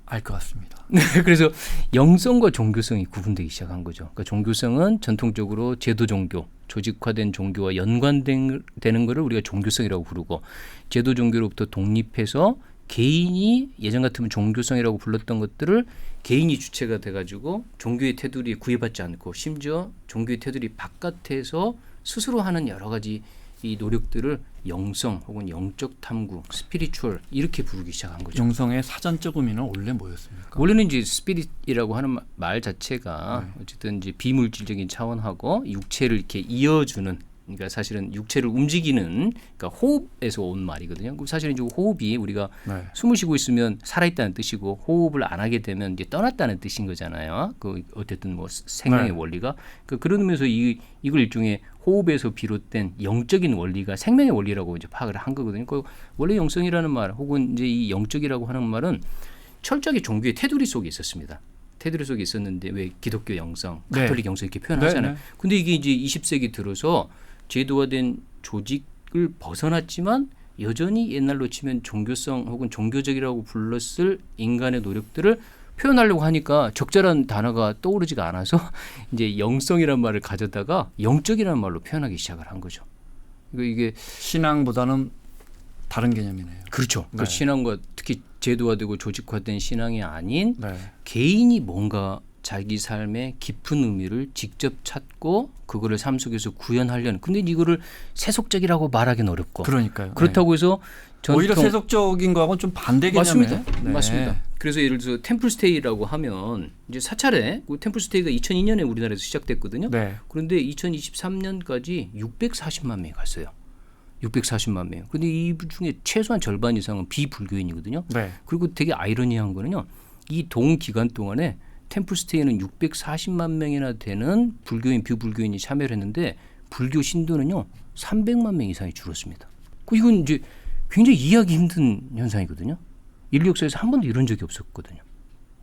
알 것 같습니다. 네, 그래서 영성과 종교성이 구분되기 시작한 거죠. 그러니까 종교성은 전통적으로 제도 종교, 조직화된 종교와 연관되는 것을 우리가 종교성이라고 부르고 제도 종교로부터 독립해서 개인이 예전 같으면 종교성이라고 불렀던 것들을 개인이 주체가 돼가지고 종교의 테두리에 구애받지 않고 심지어 종교의 테두리 바깥에서 스스로 하는 여러 가지 이 노력들을 영성 혹은 영적 탐구, 스피리추얼 이렇게 부르기 시작한 거죠. 영성의 사전적 의미는 원래 뭐였습니까? 원래는 이제 스피릿이라고 하는 말 자체가 어쨌든 이제 비물질적인 차원하고 육체를 이렇게 이어주는 그러니까 사실은 육체를 움직이는 그러니까 호흡에서 온 말이거든요. 그럼 사실은 이제 호흡이 우리가 네. 숨을 쉬고 있으면 살아있다는 뜻이고 호흡을 안 하게 되면 이제 떠났다는 뜻인 거잖아요. 그 어쨌든 뭐 생명의 네. 원리가 그런 의미에서 이걸 일종의 호흡에서 비롯된 영적인 원리가 생명의 원리라고 이제 파악을 한 거거든요. 그 원래 영성이라는 말 혹은 이제 이 영적이라고 하는 말은 철저하게 종교의 테두리 속에 있었습니다. 테두리 속에 있었는데 왜 기독교 영성, 가톨릭 영성 이렇게 표현하잖아요. 네. 근데 이게 이제 20세기 들어서 제도화된 조직을 벗어났지만 여전히 옛날로 치면 종교성 혹은 종교적이라고 불렀을 인간의 노력들을 표현하려고 하니까 적절한 단어가 떠오르지가 않아서 이제 영성이라는 말을 가져다가 영적이라는 말로 표현하기 시작을 한 거죠. 이게 신앙보다는 다른 개념이네요. 그렇죠. 네. 그 신앙과 특히 제도화되고 조직화된 신앙이 아닌 네. 개인이 뭔가 자기 삶의 깊은 의미를 직접 찾고 그거를 삶 속에서 구현하려는. 근데 이거를 세속적이라고 말하기는 어렵고. 그러니까요. 그렇다고 해서 오히려 세속적인 거하고는 좀 반대 개념이에요. 맞습니다. 네. 맞습니다. 그래서 예를 들어서 템플스테이라고 하면 이제 사찰에 그 템플스테이가 2002년에 우리나라에서 시작됐거든요. 네. 그런데 2023년까지 640만 명이 갔어요. 640만 명. 근데 이 중에 최소한 절반 이상은 비불교인이거든요. 네. 그리고 되게 아이러니한 거는요. 이 동기간 동안에 템플스테이는 640만 명이나 되는 불교인, 비불교인이 참여를 했는데 불교 신도는요. 300만 명 이상이 줄었습니다. 이건 이제 굉장히 이해하기 힘든 현상이거든요. 인류 역사에서 한 번도 이런 적이 없었거든요.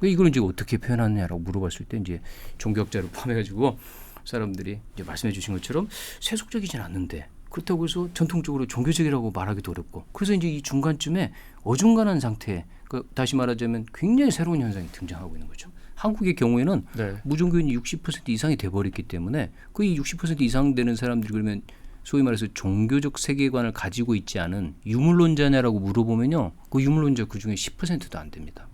이걸 이제 어떻게 표현하느냐라고 물어봤을 때 이제 종교학자를 포함해가지고 사람들이 이제 말씀해 주신 것처럼 세속적이진 않는데 그렇다고 해서 전통적으로 종교적이라고 말하기도 어렵고 그래서 이제 이 중간쯤에 어중간한 상태, 그러니까 다시 말하자면 굉장히 새로운 현상이 등장하고 있는 거죠. 한국의 경우에는 네. 무종교인이 60% 이상이 돼버렸기 때문에 그 이 60% 이상 되는 사람들이 그러면 소위 말해서 종교적 세계관을 가지고 있지 않은 유물론자냐라고 물어보면요. 그 유물론자 그중에 10%도 안 됩니다.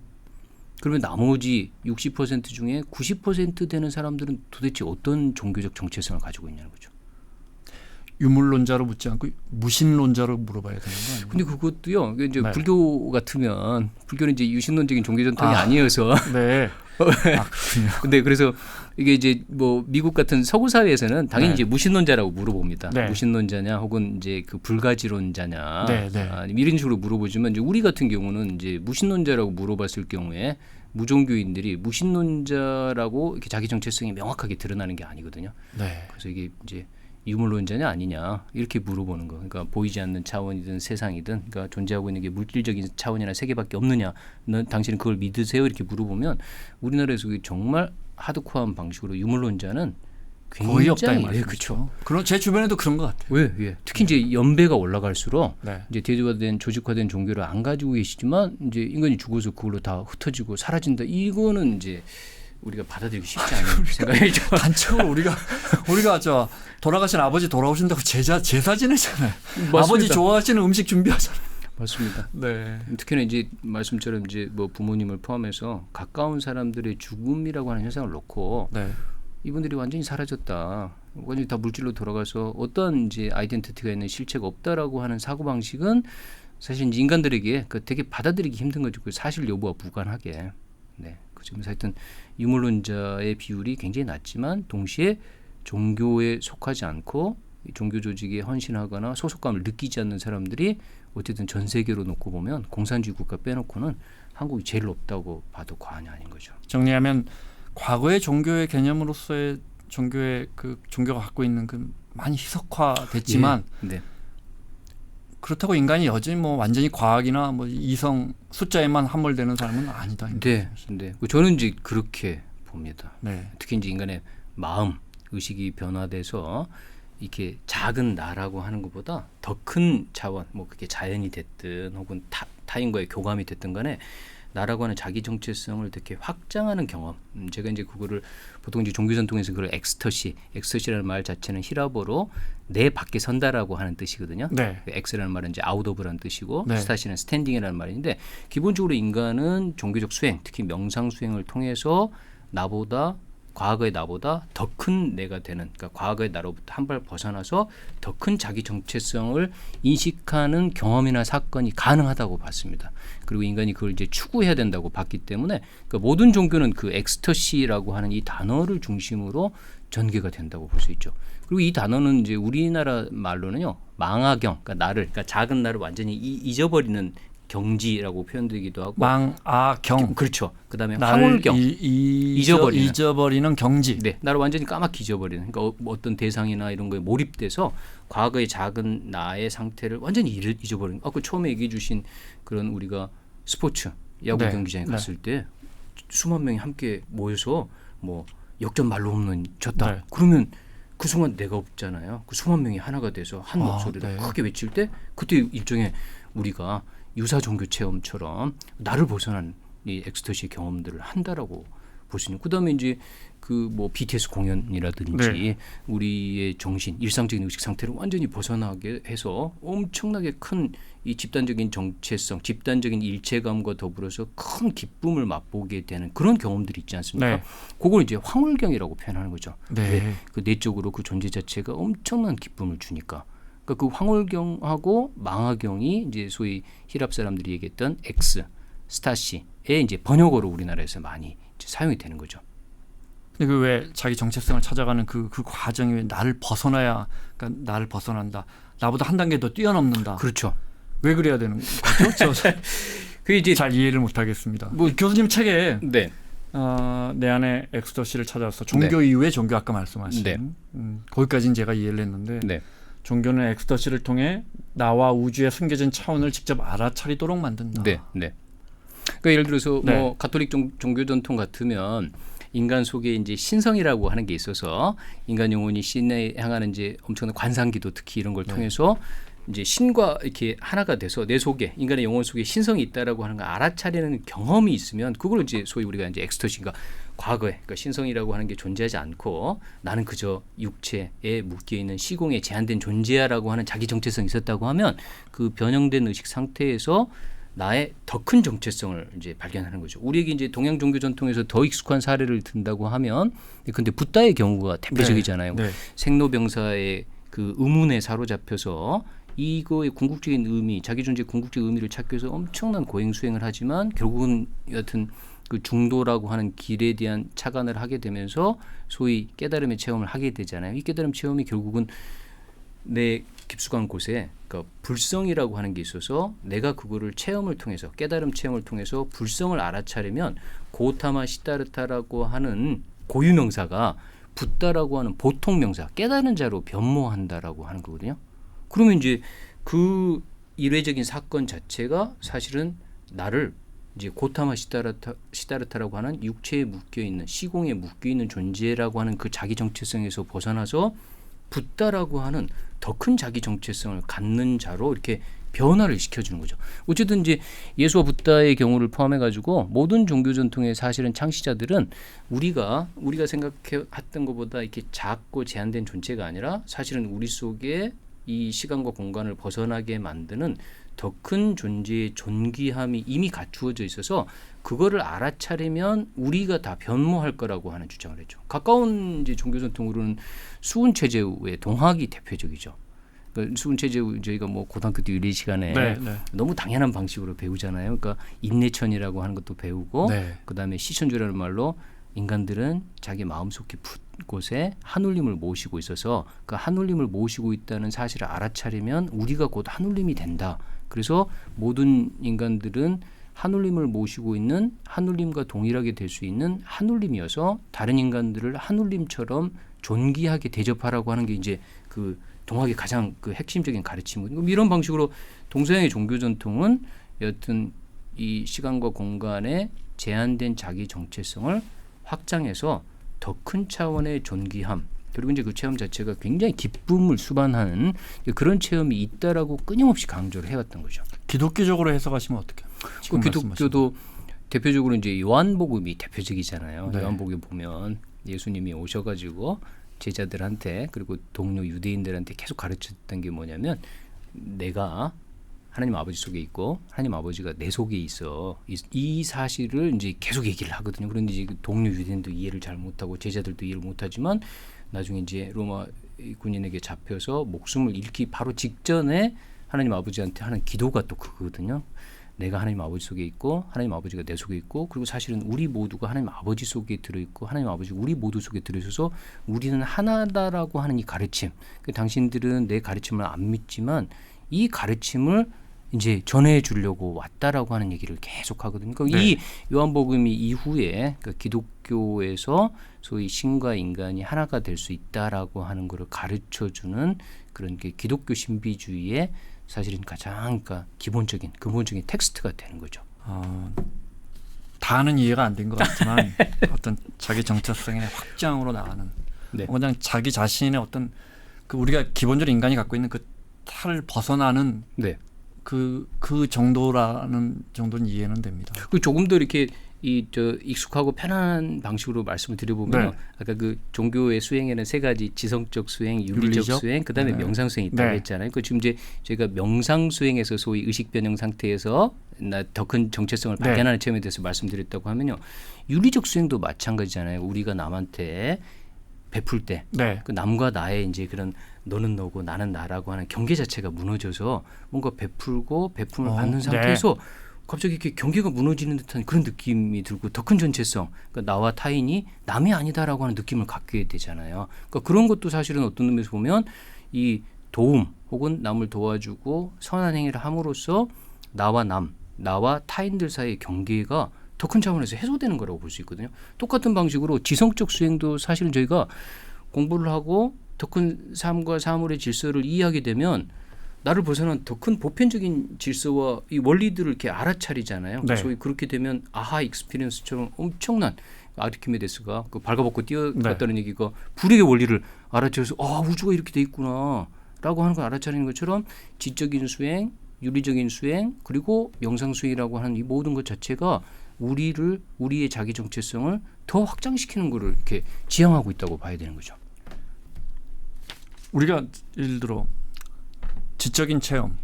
그러면 나머지 60% 중에 90% 되는 사람들은 도대체 어떤 종교적 정체성을 가지고 있냐는 거죠. 유물론자로 묻지 않고 무신론자로 물어봐야 되는 거 아니에요? 근데 그것도요. 이제 네. 불교 같으면 불교는 이제 유신론적인 종교 전통이 아니어서 네. 그렇군요. 근데 그래서 이게 이제 뭐 미국 같은 서구 사회에서는 당연히 네. 이제 무신론자라고 물어봅니다. 네. 무신론자냐 혹은 이제 그 불가지론자냐 네, 네. 이런 식으로 물어보지만 이제 우리 같은 경우는 이제 무신론자라고 물어봤을 경우에 무종교인들이 무신론자라고 이렇게 자기 정체성이 명확하게 드러나는 게 아니거든요. 네. 그래서 이게 이제 유물론자냐 아니냐 이렇게 물어보는 거. 그러니까 보이지 않는 차원이든 세상이든 그러니까 존재하고 있는 게 물질적인 차원이나 세계밖에 없느냐. 당신은 그걸 믿으세요? 이렇게 물어보면 우리나라에서 정말 하드코어한 방식으로 유물론자는 거의 없다 이 굉장히 말이죠. 그렇죠. 그런 제 주변에도 그런 것 같아요. 왜? 예. 특히 이제 연배가 올라갈수록 네. 이제 대조화된 조직화된 종교를 안 가지고 계시지만 이제 인간이 죽어서 그걸로 다 흩어지고 사라진다. 이거는 이제 우리가 받아들이기 쉽지 않은 생각이죠. 단적으로 우리가 저 돌아가신 아버지 돌아오신다고 제사 지내잖아요. 맞습니다. 아버지 좋아하시는 음식 준비하잖아요. 맞습니다. 네. 특히나 이제 말씀처럼 이제 뭐 부모님을 포함해서 가까운 사람들의 죽음이라고 하는 현상을 놓고 네. 이분들이 완전히 사라졌다. 완전히 다 물질로 돌아가서 어떤 이제 아이덴티티가 있는 실체가 없다라고 하는 사고 방식은 사실 이제 인간들에게 그 되게 받아들이기 힘든 거죠. 그 사실 여부와 무관하게. 네. 그 점에서 하여튼 유물론자의 비율이 굉장히 낮지만 동시에 종교에 속하지 않고 종교 조직에 헌신하거나 소속감을 느끼지 않는 사람들이 어쨌든 전 세계로 놓고 보면 공산주의 국가 빼놓고는 한국이 제일 높다고 봐도 과언이 아닌 거죠. 정리하면 과거의 종교의 개념으로서의 종교의 그 종교가 갖고 있는 그 많이 희석화됐지만 예. 네. 그렇다고 인간이 여전히 뭐 완전히 과학이나 뭐 이성 숫자에만 함몰되는 사람은 아니다. 네. 네. 저는 이제 그렇게 봅니다. 네. 특히 이제 인간의 마음, 의식이 변화돼서 이렇게 작은 나라고 하는 것보다 더 큰 차원, 뭐 그게 자연이 됐든 혹은 타인과의 교감이 됐든 간에 나라고 하는 자기 정체성을 이렇게 확장하는 경험. 제가 이제 그거를 보통 이제 종교 전통에서 그걸 엑스터시라는 말 자체는 히라보로 내 밖에 선다라고 하는 뜻이거든요. 네. 엑스라는 말은 이제 아웃 오브라는 뜻이고 네. 스타시는 스탠딩이라는 말인데 기본적으로 인간은 종교적 수행, 특히 명상 수행을 통해서 과거의 나보다 더 큰 내가 되는, 그러니까 과거의 나로부터 한 발 벗어나서 더 큰 자기 정체성을 인식하는 경험이나 사건이 가능하다고 봤습니다. 그리고 인간이 그걸 이제 추구해야 된다고 봤기 때문에 그러니까 모든 종교는 그 엑스터시라고 하는 이 단어를 중심으로 전개가 된다고 볼 수 있죠. 그리고 이 단어는 이제 우리나라 말로는요, 망아경, 그러니까 작은 나를 완전히 잊어버리는 경지라고 표현되기도 하고 망아경. 그렇죠. 그다음에 황홀경 잊어버리는 경지. 네, 나를 완전히 까맣게 잊어버리는. 그러니까 어떤 대상이나 이런 거에 몰입돼서 과거의 작은 나의 상태를 완전히 잊어버리는. 아까 처음에 얘기해 주신 그런 우리가 스포츠 야구 네. 경기장에 네. 갔을 때 수만 명이 함께 모여서 뭐 역전 말로 홈런 쳤다. 네. 그러면 그 순간 내가 없잖아요. 그 수만 명이 하나가 돼서 한 목소리로 네. 크게 외칠 때 그때 일종의 우리가 유사 종교 체험처럼 나를 벗어난 이 엑스터시 경험들을 한다라고 볼 수 있는. 그다음에 이제 그 뭐 BTS 공연이라든지 네. 우리의 정신, 일상적인 의식 상태를 완전히 벗어나게 해서 엄청나게 큰 이 집단적인 정체성, 집단적인 일체감과 더불어서 큰 기쁨을 맛보게 되는 그런 경험들이 있지 않습니까? 네. 그걸 이제 황홀경이라고 표현하는 거죠. 네. 그 내적으로 그 존재 자체가 엄청난 기쁨을 주니까. 그러니까 그 황홀경하고 망하경이 이제 소위 히랍 사람들이 얘기했던 엑스, 스타시의 이제 번역어로 우리나라에서 많이 이제 사용이 되는 거죠. 근데 그 왜 자기 정체성을 찾아가는 그 과정이 왜 나를 벗어나야, 그러니까 나를 벗어난다. 나보다 한 단계 더 뛰어넘는다. 그렇죠. 왜 그래야 되는 거죠? 그 이제 잘 이해를 못하겠습니다. 뭐 교수님 책에 네. 내 안에 엑스터시를 찾아서 종교 네. 이후에 종교 아까 말씀하신 네. 거기까지는 제가 이해를 했는데 네. 종교는 엑스터시를 통해 나와 우주의 숨겨진 차원을 직접 알아차리도록 만든다. 네. 네. 그러니까 예를 들어서 네. 뭐 가톨릭 종교 전통 같으면 인간 속에 이제 신성이라고 하는 게 있어서 인간 영혼이 신에 향하는 이제 엄청난 관상기도 특히 이런 걸 네. 통해서 이제 신과 이렇게 하나가 돼서 내 속에 인간의 영혼 속에 신성이 있다라고 하는 걸 알아차리는 경험이 있으면 그걸 이제 소위 우리가 이제 엑스터시가 과거에 그러니까 신성이라고 하는 게 존재하지 않고 나는 그저 육체에 묶여 있는 시공에 제한된 존재야라고 하는 자기 정체성이 있었다고 하면 그 변형된 의식 상태에서 나의 더 큰 정체성을 이제 발견하는 거죠. 우리에게 이제 동양 종교 전통에서 더 익숙한 사례를 든다고 하면 근데 붓다의 경우가 대표적이잖아요. 네. 생로병사의 그 의문에 사로잡혀서 이거의 궁극적인 의미, 자기 존재의 궁극적인 의미를 찾기 위해서 엄청난 고행수행을 하지만 결국은 여하튼 그 중도라고 하는 길에 대한 착안을 하게 되면서 소위 깨달음의 체험을 하게 되잖아요. 이 깨달음 체험이 결국은 내 깊숙한 곳에 그러니까 불성이라고 하는 게 있어서 내가 그거를 체험을 통해서 깨달음 체험을 통해서 불성을 알아차리면 고타마 시다르타라고 하는 고유명사가 붓다라고 하는 보통 명사 깨달은 자로 변모한다라고 하는 거거든요. 그러면 이제 그 일회적인 사건 자체가 사실은 나를 이제 고타마 시다르타라고 하는 육체에 묶여 있는 시공에 묶여 있는 존재라고 하는 그 자기 정체성에서 벗어나서 붓다라고 하는 더 큰 자기 정체성을 갖는 자로 이렇게 변화를 시켜주는 거죠. 어쨌든 이제 예수와 붓다의 경우를 포함해 가지고 모든 종교 전통의 사실은 창시자들은 우리가 생각했던 것보다 이렇게 작고 제한된 존재가 아니라 사실은 우리 속에 이 시간과 공간을 벗어나게 만드는 더 큰 존재의 존귀함이 이미 갖추어져 있어서 그거를 알아차리면 우리가 다 변모할 거라고 하는 주장을 했죠. 가까운 이제 종교 전통으로는 수은체제의 동학이 대표적이죠. 그러니까 수은체제 저희가 뭐 고등학교 때 윤리 시간에 네, 네. 너무 당연한 방식으로 배우잖아요. 그러니까 인내천이라고 하는 것도 배우고 네. 그다음에 시천주라는 말로 인간들은 자기 마음속 깊은 곳에 하늘님을 모시고 있어서 그 하늘님을 모시고 있다는 사실을 알아차리면 우리가 곧 하늘님이 된다. 그래서 모든 인간들은 하늘님을 모시고 있는 하늘님과 동일하게 될 수 있는 하늘님이어서 다른 인간들을 하늘님처럼 존귀하게 대접하라고 하는 게 이제 그 동학의 가장 그 핵심적인 가르침이고 이런 방식으로 동서양의 종교 전통은 여튼 이 시간과 공간의 제한된 자기 정체성을 확장해서 더 큰 차원의 존귀함 그리고 이제 그 체험 자체가 굉장히 기쁨을 수반하는 그런 체험이 있다라고 끊임없이 강조를 해왔던 거죠. 기독교적으로 해석하시면 어떻게? 그 기독교도 대표적으로 이제 요한복음이 대표적이잖아요. 네. 요한복음에 보면 예수님이 오셔가지고 제자들한테 그리고 동료 유대인들한테 계속 가르쳤던 게 뭐냐면 내가 하나님 아버지 속에 있고 하나님 아버지가 내 속에 있어. 이 사실을 이제 계속 얘기를 하거든요. 그런데 이제 동료 유대인도 이해를 잘 못하고 제자들도 이해를 못하지만 나중에 이제 로마 군인에게 잡혀서 목숨을 잃기 바로 직전에 하나님 아버지한테 하는 기도가 또 그거거든요. 내가 하나님 아버지 속에 있고 하나님 아버지가 내 속에 있고 그리고 사실은 우리 모두가 하나님 아버지 속에 들어있고 하나님 아버지 우리 모두 속에 들어있어서 우리는 하나다라고 하는 이 가르침. 당신들은 내 가르침을 안 믿지만 이 가르침을 이제 전해 주려고 왔다라고 하는 얘기를 계속 하거든요. 그러니까 네. 이 요한복음이 이후에 그러니까 기독교에서 소위 신과 인간이 하나가 될 수 있다라고 하는 것을 가르쳐주는 그런 게 기독교 신비주의의 사실은 가장 그러니까 기본적인 근본적인 텍스트가 되는 거죠. 다는 이해가 안 된 것 같지만 어떤 자기 정체성의 확장으로 나가는 네. 그냥 자기 자신의 어떤 그 우리가 기본적으로 인간이 갖고 있는 그 탈을 벗어나는 네. 그 정도라는 정도는 이해는 됩니다. 그 조금 더 이렇게 이 익숙하고 편안한 방식으로 말씀을 드려보면 네. 아까 그 종교의 수행에는 세 가지 지성적 수행, 윤리적 윤리적? 수행, 그다음에 네. 명상 수행이 있다고 네. 했잖아요. 그 지금 이제 저희가 명상 수행에서 소위 의식 변형 상태에서 더 큰 정체성을 네. 발견하는 체험에 대해서 말씀드렸다고 하면요. 윤리적 수행도 마찬가지잖아요. 우리가 남한테 베풀 때 네. 그 남과 나의 이제 그런 너는 너고 나는 나라고 하는 경계 자체가 무너져서 뭔가 베풀고 베품을 받는 네. 상태에서 갑자기 이렇게 경계가 무너지는 듯한 그런 느낌이 들고 더 큰 전체성, 그러니까 나와 타인이 남이 아니다라고 하는 느낌을 갖게 되잖아요. 그러니까 그런 것도 사실은 어떤 의미에서 보면 이 도움 혹은 남을 도와주고 선한 행위를 함으로써 나와 타인들 사이의 경계가 더 큰 차원에서 해소되는 거라고 볼 수 있거든요. 똑같은 방식으로 지성적 수행도 사실은 저희가 공부를 하고 더 큰 삶과 사물의 질서를 이해하게 되면 나를 벗어난 더 큰 보편적인 질서와 이 원리들을 이렇게 알아차리잖아요. 네. 소위 그렇게 되면 아하 익스피리언스처럼 엄청난 아르키메데스가 그 발가벗고 뛰어갔다는 얘기가 불의 원리를 알아차려서 우주가 이렇게 돼 있구나라고 하는 걸 알아차리는 것처럼 지적인 수행, 윤리적인 수행 그리고 명상 수행이라고 하는 이 모든 것 자체가 우리의 자기 정체성을 더 확장시키는 것을 이렇게 지향하고 있다고 봐야 되는 거죠. 우리가 예를 들어 지적인 체험,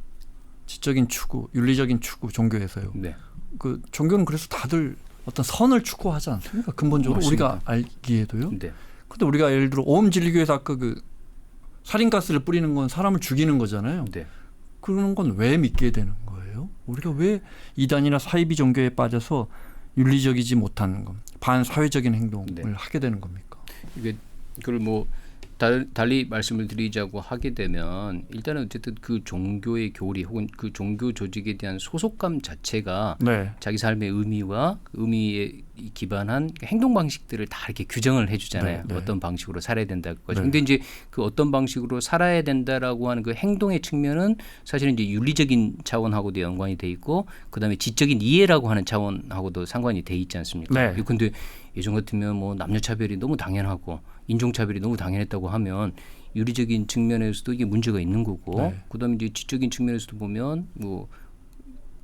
지적인 추구, 윤리적인 추구 종교에서요. 네. 그 종교는 그래서 다들 어떤 선을 추구하지 않습니까? 근본적으로 맞습니다. 우리가 알기에도요. 네. 근데 우리가 예를 들어 오음진리교에서 아까 그 살인가스를 뿌리는 건 사람을 죽이는 거잖아요. 네. 그런 건 왜 믿게 되는 거예요? 우리가 왜 이단이나 사이비 종교에 빠져서 윤리적이지 못한 것, 반사회적인 행동을 네. 하게 되는 겁니까? 이게 그걸 뭐 달리 말씀을 드리자고 하게 되면 일단은 어쨌든 그 종교의 교리 혹은 그 종교 조직에 대한 소속감 자체가 네. 자기 삶의 의미와 의미에 기반한 행동 방식들을 다 이렇게 규정을 해주잖아요. 네, 네. 어떤 방식으로 살아야 된다. 네. 근데 이제 그 어떤 방식으로 살아야 된다라고 하는 그 행동의 측면은 사실은 이제 윤리적인 차원하고도 연관이 돼 있고, 그다음에 지적인 이해라고 하는 차원하고도 상관이 돼 있지 않습니까? 네. 근데 예전 같으면 뭐 남녀 차별이 너무 당연하고 인종 차별이 너무 당연했다고 하면 윤리적인 측면에서도 이게 문제가 있는 거고, 네. 그다음에 이제 지적인 측면에서도 보면 뭐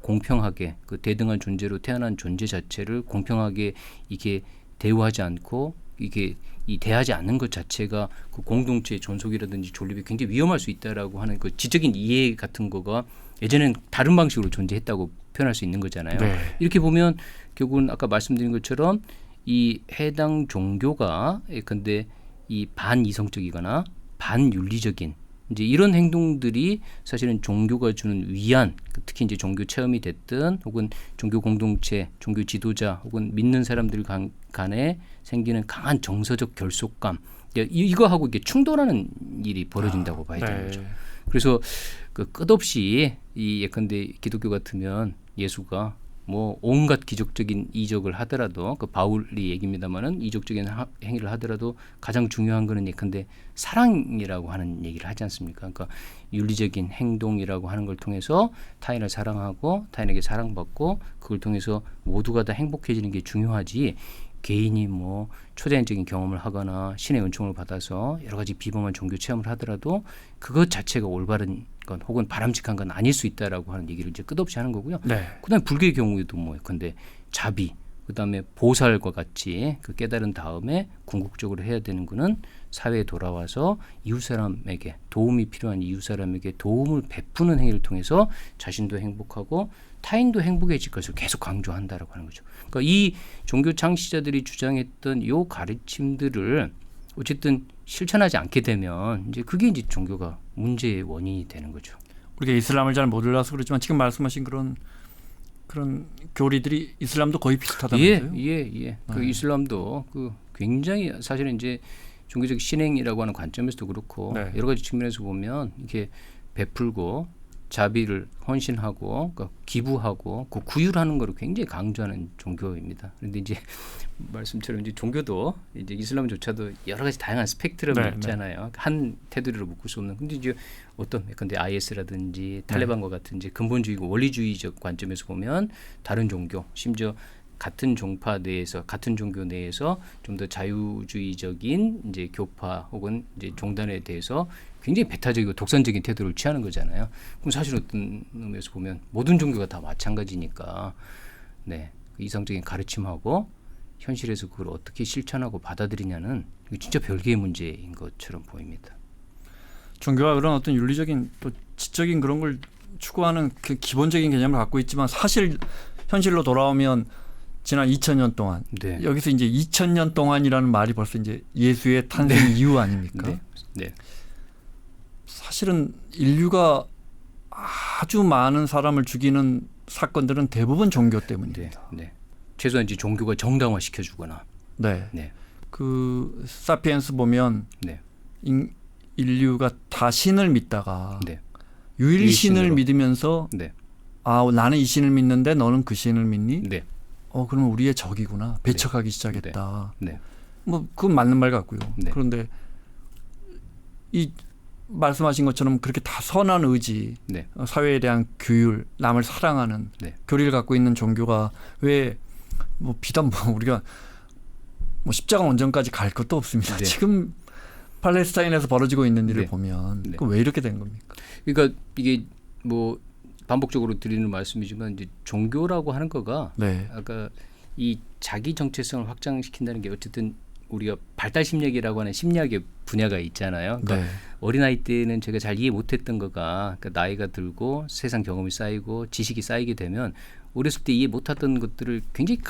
공평하게 그 대등한 존재로 태어난 존재 자체를 공평하게 이게 대우하지 않고 이게 이 대하지 않는 것 자체가 그 공동체의 존속이라든지 존립이 굉장히 위험할 수 있다라고 하는 그 지적인 이해 같은 거가 예전엔 다른 방식으로 존재했다고 표현할 수 있는 거잖아요. 네. 이렇게 보면 결국은 아까 말씀드린 것처럼 이 해당 종교가 근데 이 반이성적이거나 반윤리적인 이제 이런 행동들이 사실은 종교가 주는 위안, 특히 이제 종교 체험이 됐든 혹은 종교 공동체, 종교 지도자 혹은 믿는 사람들 간에 생기는 강한 정서적 결속감, 이거하고 이게 충돌하는 일이 벌어진다고 봐야 되는 거죠. 그래서 그 끝없이 이 예컨대 기독교 같으면 예수가 뭐 온갖 기적적인 이적을 하더라도 그 바울이 얘기입니다만은 이적적인 행위를 하더라도 가장 중요한 거는 예컨대 사랑이라고 하는 얘기를 하지 않습니까? 그러니까 윤리적인 행동이라고 하는 걸 통해서 타인을 사랑하고 타인에게 사랑받고 그걸 통해서 모두가 다 행복해지는 게 중요하지. 개인이 뭐 초자연적인 경험을 하거나 신의 은총을 받아서 여러 가지 비범한 종교 체험을 하더라도 그것 자체가 올바른 건 혹은 바람직한 건 아닐 수 있다라고 하는 얘기를 이제 끝없이 하는 거고요. 네. 그다음에 불교의 경우에도 뭐 근데 자비, 그다음에 보살과 같이 그 깨달은 다음에 궁극적으로 해야 되는 거는 사회에 돌아와서 이웃 사람에게 도움이 필요한 이웃 사람에게 도움을 베푸는 행위를 통해서 자신도 행복하고 타인도 행복해질 것을 계속 강조한다라고 하는 거죠. 그러니까 이 종교 창시자들이 주장했던 요 가르침들을 어쨌든 실천하지 않게 되면 이제 그게 이제 종교가 문제의 원인이 되는 거죠. 우리가 이슬람을 잘 몰라서 그렇지만 지금 말씀하신 그런 교리들이 이슬람도 거의 비슷하다면서요? 예. 그 이슬람도 그 굉장히 사실은 이제 종교적 신행이라고 하는 관점에서도 그렇고 네. 여러 가지 측면에서 보면 이게 베풀고 자비를 헌신하고 그러니까 기부하고 그 구휼하는 거를 굉장히 강조하는 종교입니다. 그런데 이제 말씀처럼 이제 종교도 이제 이슬람조차도 여러 가지 다양한 스펙트럼이 네, 있잖아요. 한 테두리로 묶을 수 없는. 근데 이제 어떤 근데 IS라든지 탈레반과 같은 이제 근본주의고 원리주의적 관점에서 보면 다른 종교, 심지어 같은 종파 내에서 같은 종교 내에서 좀 더 자유주의적인 이제 교파 혹은 이제 종단에 대해서 굉장히 배타적이고 독선적인 태도를 취하는 거잖아요. 그럼 사실 어떤 의미에서 보면 모든 종교가 다 마찬가지니까, 네, 이상적인 가르침하고 현실에서 그걸 어떻게 실천하고 받아들이냐는 이거 진짜 별개의 문제인 것처럼 보입니다. 종교가 그런 어떤 윤리적인 또 지적인 그런 걸 추구하는 그 기본적인 개념을 갖고 있지만 사실 현실로 돌아오면 지난 2000년 동안 네. 여기서 이제 2000년 동안이라는 말이 벌써 이제 예수의 탄생 네. 이유 아닙니까? 네. 네. 사실은 인류가 아주 많은 사람을 죽이는 사건들은 대부분 종교 네. 때문입니다. 네. 최소한 이제 종교가 정당화 시켜주거나. 네. 네. 그 사피엔스 보면 네. 인류가 다 신을 믿다가 네. 유일신을 유일신으로. 믿으면서 네. 아 나는 이 신을 믿는데 너는 그 신을 믿니? 네. 그러면 우리의 적이구나. 배척하기 시작했다. 네. 뭐 그건 맞는 말 같고요. 네. 그런데 이 말씀하신 것처럼 그렇게 다 선한 의지, 네. 사회에 대한 규율, 남을 사랑하는 네. 교리를 갖고 있는 종교가 왜 뭐 비단 뭐 우리가 뭐 십자가 원전까지 갈 것도 없습니다. 네. 지금 팔레스타인에서 벌어지고 있는 일을 네. 보면 네. 왜 이렇게 된 겁니까? 그러니까 이게 뭐 반복적으로 드리는 말씀이지만 이제 종교라고 하는 거가 네. 아까 이 자기 정체성을 확장시킨다는 게 어쨌든 우리가 발달 심리학이라고 하는 심리학의 분야가 있잖아요. 그러니까 네. 어린아이 때는 제가 잘 이해 못했던 거가 그러니까 나이가 들고 세상 경험이 쌓이고 지식이 쌓이게 되면 어렸을 때 이해 못했던 것들을 굉장히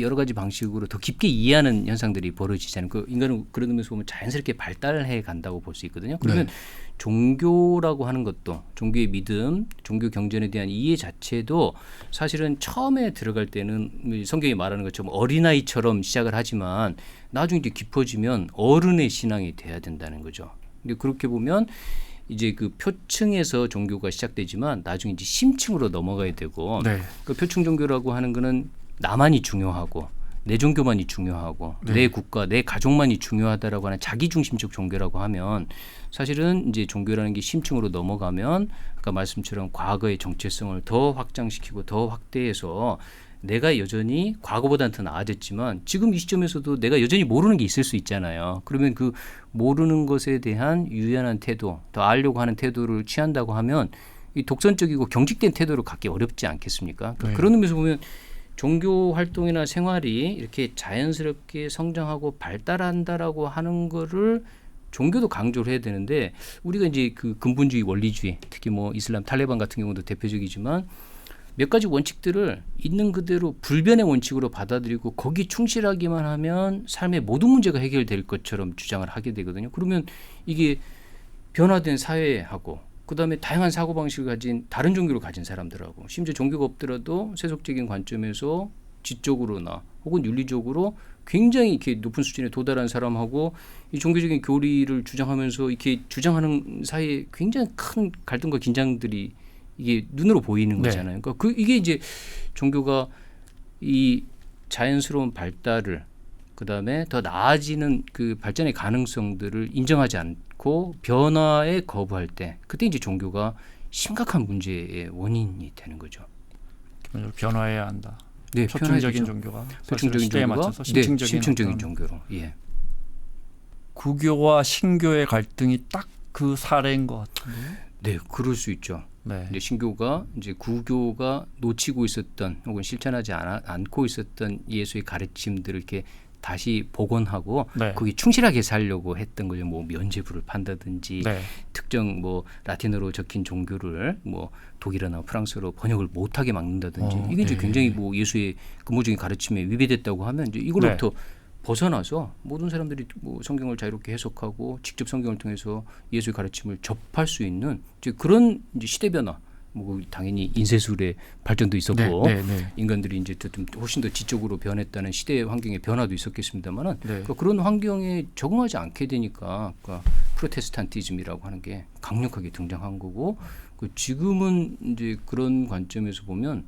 여러 가지 방식으로 더 깊게 이해하는 현상들이 벌어지잖아요. 그 인간은 그런 의미에서 보면 자연스럽게 발달해 간다고 볼 수 있거든요. 그러면 네. 종교라고 하는 것도 종교의 믿음, 종교 경전에 대한 이해 자체도 사실은 처음에 들어갈 때는 성경이 말하는 것처럼 어린아이처럼 시작을 하지만 나중에 이제 깊어지면 어른의 신앙이 돼야 된다는 거죠. 근데 그렇게 보면 이제 그 표층에서 종교가 시작되지만 나중에 이제 심층으로 넘어가야 되고 네. 그 표층 종교라고 하는 거는 나만이 중요하고 내 종교만이 중요하고 네. 내 국가, 내 가족만이 중요하다라고 하는 자기중심적 종교라고 하면 사실은 이제 종교라는 게 심층으로 넘어가면 아까 말씀처럼 과거의 정체성을 더 확장시키고 더 확대해서 내가 여전히 과거보다는 더 나아졌지만 지금 이 시점에서도 내가 여전히 모르는 게 있을 수 있잖아요. 그러면 그 모르는 것에 대한 유연한 태도, 더 알려고 하는 태도를 취한다고 하면 이 독선적이고 경직된 태도를 갖기 어렵지 않겠습니까? 네. 그런 의미에서 보면 종교 활동이나 생활이 이렇게 자연스럽게 성장하고 발달한다라고 하는 거를 종교도 강조를 해야 되는데 우리가 이제 그 근본주의 원리주의 특히 뭐 이슬람 탈레반 같은 경우도 대표적이지만 몇 가지 원칙들을 있는 그대로 불변의 원칙으로 받아들이고 거기 충실하기만 하면 삶의 모든 문제가 해결될 것처럼 주장을 하게 되거든요. 그러면 이게 변화된 사회하고 그다음에 다양한 사고방식을 가진 다른 종교를 가진 사람들하고 심지어 종교가 없더라도 세속적인 관점에서 지적으로나 혹은 윤리적으로 굉장히 이렇게 높은 수준에 도달한 사람하고 이 종교적인 교리를 주장하면서 이렇게 주장하는 사이에 굉장히 큰 갈등과 긴장들이 이게 눈으로 보이는 네. 거잖아요. 그러니까 이게 이제 종교가 이 자연스러운 발달을 그다음에 더 나아지는 그 발전의 가능성들을 인정하지 않고 변화에 거부할 때 그때 이제 종교가 심각한 문제의 원인이 되는 거죠. 변화해야 한다. 네, 표층적인 편해지죠. 종교가 표층적인 시대에 종교가 맞춰서 심층적인, 심층적인 어떤 종교로. 예. 구교와 신교의 갈등이 딱 그 사례인 것 같은데요. 네, 그럴 수 있죠. 네. 이제 신교가 이제 구교가 놓치고 있었던 혹은 실천하지 않고 있었던 예수의 가르침들을 이렇게 다시 복원하고 네. 거기 충실하게 살려고 했던 거죠. 뭐 면죄부를 판다든지 네. 특정 뭐 라틴어로 적힌 종교를 뭐 독일어나 프랑스어로 번역을 못하게 막는다든지 이게 이제 네. 굉장히 뭐 예수의 근본적인 가르침에 위배됐다고 하면 이제 이걸로부터 벗어나서 모든 사람들이 뭐 성경을 자유롭게 해석하고 직접 성경을 통해서 예수의 가르침을 접할 수 있는 이제 그런 이제 시대 변화. 뭐 당연히 인쇄술의 발전도 있었고 인간들이 이제 좀 훨씬 더 지적으로 변했다는 시대의 환경의 변화도 있었겠습니다만은 그러니까 그런 환경에 적응하지 않게 되니까 그러니까 프로테스탄티즘이라고 하는 게 강력하게 등장한 거고 지금은 이제 그런 관점에서 보면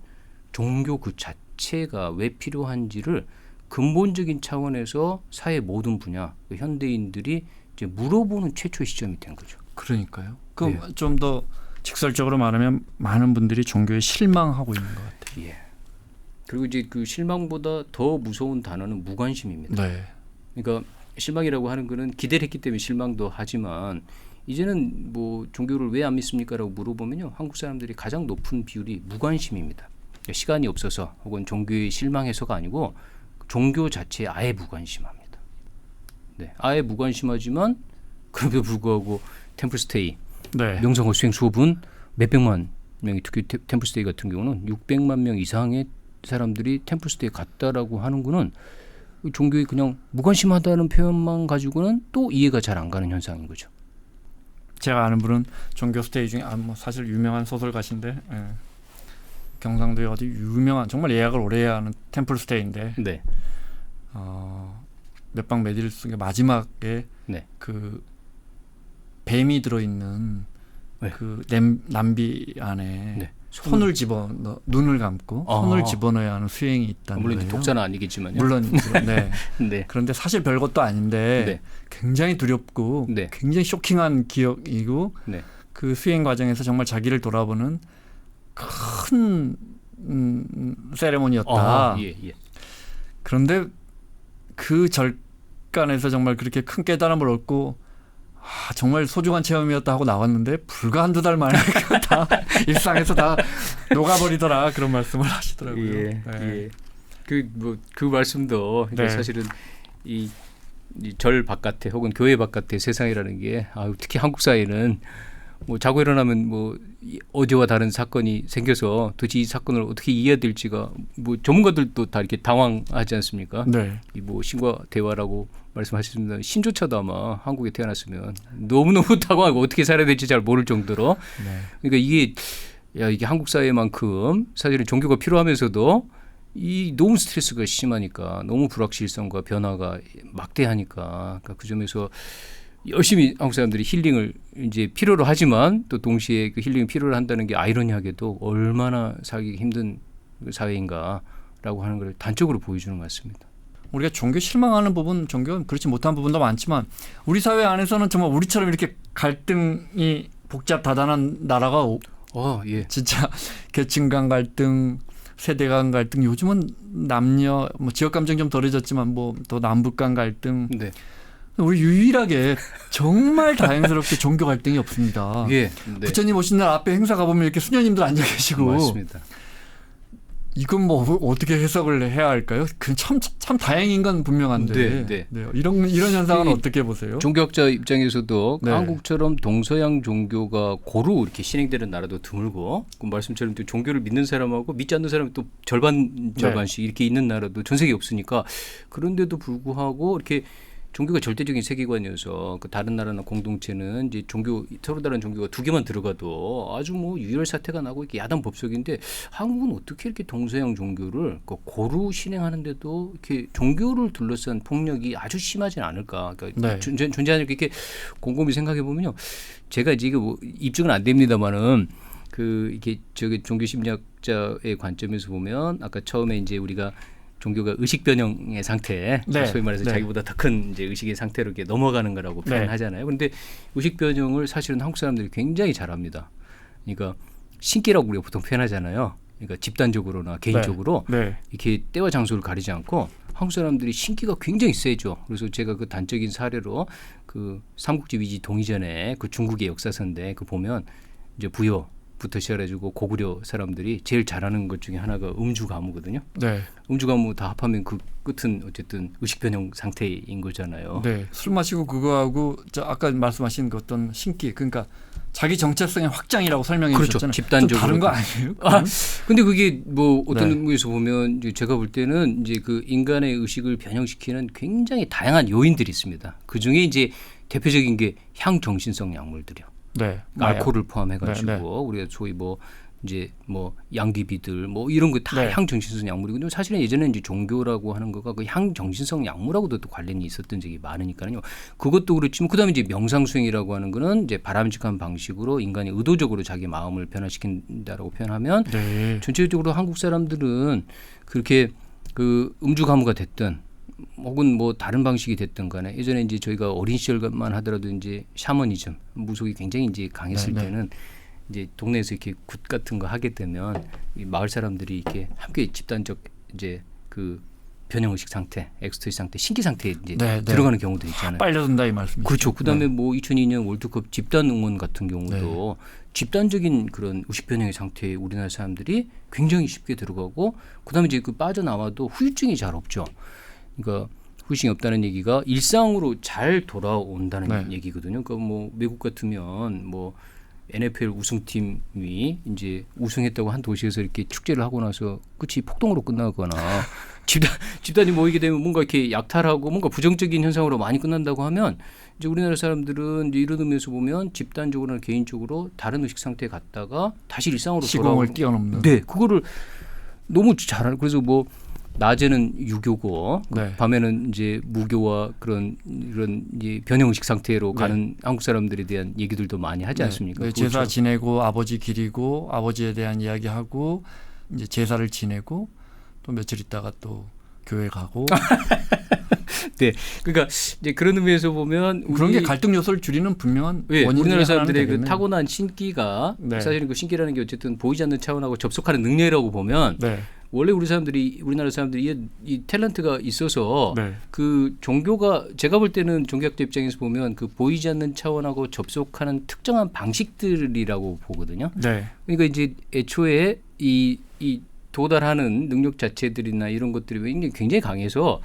종교 그 자체가 왜 필요한지를 근본적인 차원에서 사회 모든 분야 현대인들이 이제 물어보는 최초의 시점이 된 거죠. 그러니까요. 그럼 좀 더 직설적으로 말하면 많은 분들이 종교에 실망하고 있는 것 같아요. 예. 그리고 이제 그 실망보다 더 무서운 단어는 무관심입니다. 네. 그러니까 실망이라고 하는 거는 기대를 했기 때문에 실망도 하지만 이제는 뭐 종교를 왜 안 믿습니까라고 물어보면요. 한국 사람들이 가장 높은 비율이 무관심입니다. 시간이 없어서 혹은 종교에 실망해서가 아니고 종교 자체에 아예 무관심합니다. 네, 아예 무관심하지만 그럼에도 불구하고 템플스테이 네. 명상과 수행 수업은 몇백만 명이 특히 템플스테이 같은 경우는 600만 명 이상의 사람들이 템플스테이 갔다라고 하는 거는 종교에 그냥 무관심하다는 표현만 가지고는 또 이해가 잘 안 가는 현상인 거죠. 제가 아는 분은 종교 스테이 중에 뭐 사실 유명한 소설가신데 경상도에 어디 유명한 정말 예약을 오래 해야 하는 템플 스테이인데 네. 몇 박 며칠 속에 마지막에 네. 그 뱀이 들어있는 네. 그 남비 안에 네. 손을 집어넣어 눈을 감고 손을 집어넣어야 하는 수행이 있다는 물론 거예요. 독자는 아니겠지만요. 물론 네. 네. 그런데 사실 별것도 아닌데 네. 굉장히 두렵고 네. 굉장히 쇼킹한 기억이고 네. 그 수행 과정에서 정말 자기를 돌아보는 큰 세레모니였다. 예, 예. 그런데 그 절간에서 정말 그렇게 큰 깨달음을 얻고 정말 소중한 체험이었다 하고 나왔는데 불과 한두 달 만에 다 일상에서 다 녹아버리더라 그런 말씀을 하시더라고요. 예, 네. 예. 그 말씀도 네. 사실은 이 절 바깥에 혹은 교회 바깥의 세상이라는 게 특히 한국 사회는 뭐 자고 일어나면 뭐 어제와 다른 사건이 생겨서 도대체 이 사건을 어떻게 이해해야 될지가 뭐 전문가들도 다 이렇게 당황하지 않습니까? 네. 이 뭐 신과 대화라고 말씀하셨습니다. 신조차도 아마 한국에 태어났으면 너무너무 당황하고 어떻게 살아야 될지 잘 모를 정도로 네. 그러니까 이게 한국 사회만큼 사실은 종교가 필요하면서도 이 너무 스트레스가 심하니까 너무 불확실성과 변화가 막대하니까 그러니까 그 점에서 열심히 한국 사람들이 힐링을 이제 필요로 하지만 또 동시에 그 힐링을 필요로 한다는 게 아이러니하게도 얼마나 살기 힘든 사회인가라고 하는 걸 단적으로 보여주는 것 같습니다. 우리가 종교 실망하는 부분, 종교는 그렇지 못한 부분도 많지만 우리 사회 안에서는 정말 우리처럼 이렇게 갈등이 복잡 다단한 나라가 예. 진짜 계층 간 갈등, 세대 간 갈등, 요즘은 남녀 뭐 지역 감정 좀 덜해졌지만 뭐 더 남북 간 갈등. 네. 우리 유일하게 정말 다행스럽게 종교 갈등이 없습니다. 예. 네. 부처님 오신 날 앞에 행사 가보면 이렇게 수녀님들 앉아 계시고. 맞습니다. 이건 뭐 어떻게 해석을 해야 할까요? 참 다행인 건 분명한데. 네. 이런 현상은 어떻게 보세요? 종교학자 입장에서도 네. 한국처럼 동서양 종교가 고루 이렇게 실행되는 나라도 드물고 그 말씀처럼 또 종교를 믿는 사람하고 믿지 않는 사람이 또 절반씩 이렇게 있는 나라도 전 세계에 없으니까 그런데도 불구하고 이렇게 종교가 절대적인 세계관이어서 그 다른 나라나 공동체는 이제 서로 다른 종교가 두 개만 들어가도 아주 뭐 유혈 사태가 나고 이렇게 야단 법석인데 한국은 어떻게 이렇게 동서양 종교를 고루 실행하는데도 이렇게 종교를 둘러싼 폭력이 아주 심하지는 않을까? 그러니까 네. 존재하는 이렇게 곰곰이 생각해 보면요, 제가 이제 이게 뭐 입증은 안 됩니다만은 이게 종교 심리학자의 관점에서 보면 아까 처음에 이제 우리가 종교가 의식 변형의 상태, 네. 소위 말해서 네. 자기보다 더 큰 이제 의식의 상태로 이렇게 넘어가는 거라고 표현하잖아요. 그런데 의식 변형을 사실은 한국 사람들이 굉장히 잘합니다. 그러니까 신기라고 우리가 보통 표현하잖아요. 그러니까 집단적으로나 개인적으로 네. 이렇게 때와 장소를 가리지 않고 한국 사람들이 신기가 굉장히 세죠. 그래서 제가 그 단적인 사례로 그 삼국지 위지 동이전에 그 중국의 역사서인데 그 보면 이제 부여부터 시작해가지고 고구려 사람들이 제일 잘하는 것 중에 하나가 음주가무거든요. 네. 음주가무 다 합하면 그 끝은 어쨌든 의식변형 상태인 거잖아요. 네. 술 마시고 그거하고 아까 말씀하신 그 어떤 신기, 그러니까 자기 정체성의 확장이라고 설명해 그렇죠. 주셨잖아요. 집단적으로. 좀 다른 거 아니에요? 근데 그게 뭐 어떤 네. 의미에서 보면 이제 제가 볼 때는 이제 그 인간의 의식을 변형시키는 굉장히 다양한 요인들이 있습니다. 그 중에 이제 대표적인 게 향정신성 약물들이요. 네. 알코올을 포함해가지고 네. 우리가 소위 뭐 이제 뭐 양귀비들 뭐 이런 거 다 네. 향정신성 약물이거든요. 사실은 예전에 이제 종교라고 하는 거가 그 향정신성 약물하고도 또 관련이 있었던 적이 많으니까요. 그것도 그렇지만 그다음에 이제 명상수행이라고 하는 거는 이제 바람직한 방식으로 인간이 의도적으로 자기 마음을 변화시킨다라고 표현하면 네. 전체적으로 한국 사람들은 그렇게 그 음주가무가 됐든 혹은 뭐 다른 방식이 됐든 간에 예전에 이제 저희가 어린 시절만 하더라도 이제 샤머니즘 무속이 굉장히 이제 강했을 네. 때는 이제 동네에서 이렇게 굿 같은 거 하게 되면 이 마을 사람들이 이렇게 함께 집단적 이제 그 변형 의식 상태, 엑스터시 상태, 신기 상태에 이제 네, 네. 들어가는 경우도 있잖아요. 빨려든다 이 말씀이죠. 그렇죠. 그다음에 네. 뭐 2002년 월드컵 집단 응원 같은 경우도 집단적인 그런 의식 변형의 상태에 우리나라 사람들이 굉장히 쉽게 들어가고 그다음에 이제 그 빠져나와도 후유증이 잘 없죠. 그러니까 후유증이 없다는 얘기가 일상으로 잘 돌아온다는 네. 얘기거든요. 그러니까 뭐 미국 같으면 뭐 NFL 우승팀이 이제 우승했다고 한 도시에서 이렇게 축제를 하고 나서 끝이 폭동으로 끝나거나 집단이 모이게 되면 뭔가 이렇게 약탈하고 뭔가 부정적인 현상으로 많이 끝난다고 하면 이제 우리나라 사람들은 이제 이런 의미에서 보면 집단적으로나 개인적으로 다른 의식 상태에 갔다가 다시 일상으로 시공을 돌아오는 뛰어넘는. 네, 그거를 너무 잘하는. 그래서 뭐 낮에는 유교고 네. 밤에는 이제 무교와 그런 이런 이제 변형 의식 상태로 가는 한국 사람들에 대한 얘기들도 많이 하지 않습니까? 네, 제사 지내고 아버지 기리고 아버지에 대한 이야기하고 이제 제사를 지내고 또 며칠 있다가 또 교회 가고 네, 그러니까 이제 그런 의미에서 보면 그런 게 갈등 요소를 줄이는 분명한 예, 원인 우리나라 중에 하나는 사람들의 그 되겠네요. 타고난 신기가 네. 사실은 그 신기라는 게 어쨌든 보이지 않는 차원하고 접속하는 능력이라고 보면 네. 원래 우리나라 사람들이 이 탤런트가 있어서 네. 그 종교가 제가 볼 때는 종교학자 입장에서 보면 그 보이지 않는 차원하고 접속하는 특정한 방식들이라고 보거든요. 네. 그러니까 이제 애초에 이 도달하는 능력 자체들이나 이런 것들이 굉장히 강해서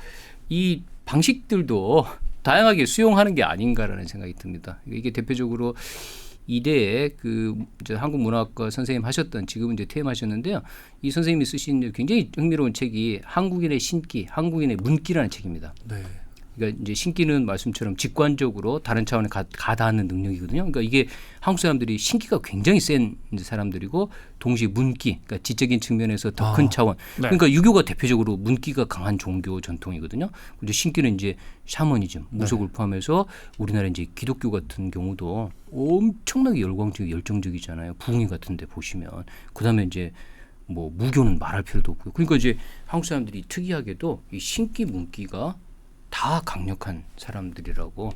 이 방식들도 다양하게 수용하는 게 아닌가라는 생각이 듭니다. 이게 대표적으로 이대에 그 이제 한국문화학과 선생님 하셨던 지금은 이제 퇴임하셨는데요. 이 선생님이 쓰신 굉장히 흥미로운 책이 한국인의 신기, 한국인의 문기라는 책입니다. 네. 그러니까 이제 신기는 말씀처럼 직관적으로 다른 차원에 가닿는 능력이거든요. 그러니까 이게 한국 사람들이 신기가 굉장히 센 사람들이고 동시에 문기, 그러니까 지적인 측면에서 더 큰 차원. 네. 그러니까 유교가 대표적으로 문기가 강한 종교 전통이거든요. 이제 신기는 이제 샤머니즘, 무속을 포함해서 우리나라 이제 기독교 같은 경우도 엄청나게 열광적이고 열정적이잖아요. 부흥회 같은데 보시면 그다음에 이제 뭐 무교는 말할 필요도 없고요. 그러니까 이제 한국 사람들이 특이하게도 이 신기 문기가 다 강력한 사람들이라고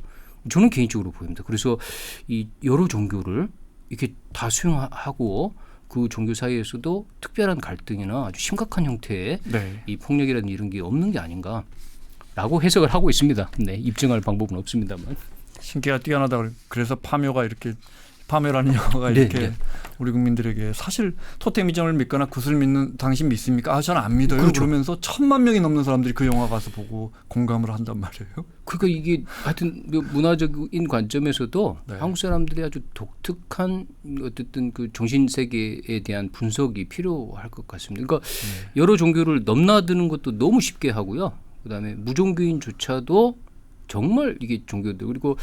저는 개인적으로 보입니다. 그래서 이 여러 종교를 이렇게 다 수용하고 그 종교 사이에서도 특별한 갈등이나 아주 심각한 형태의 네. 이 폭력이라든 이런 게 없는 게 아닌가라고 해석을 하고 있습니다. 네, 입증할 방법은 없습니다만. 신기가 뛰어나다 그래서 파묘라는 영화가 네, 이렇게 네. 우리 국민들에게 사실 토테미즘을 믿거나 굿을 믿는 당신 믿습니까? 저는 안 믿어요. 그렇죠. 그러면서 1000만 명이 넘는 사람들이 그 영화 가서 보고 공감을 한단 말이에요. 그러니까 이게 하여튼 문화적인 관점에서도 네. 한국 사람들이 아주 독특한 어쨌든 그 정신 세계에 대한 분석이 필요할 것 같습니다. 그러니까 여러 종교를 넘나드는 것도 너무 쉽게 하고요. 그다음에 무종교인조차도 정말 이게 종교들 그리고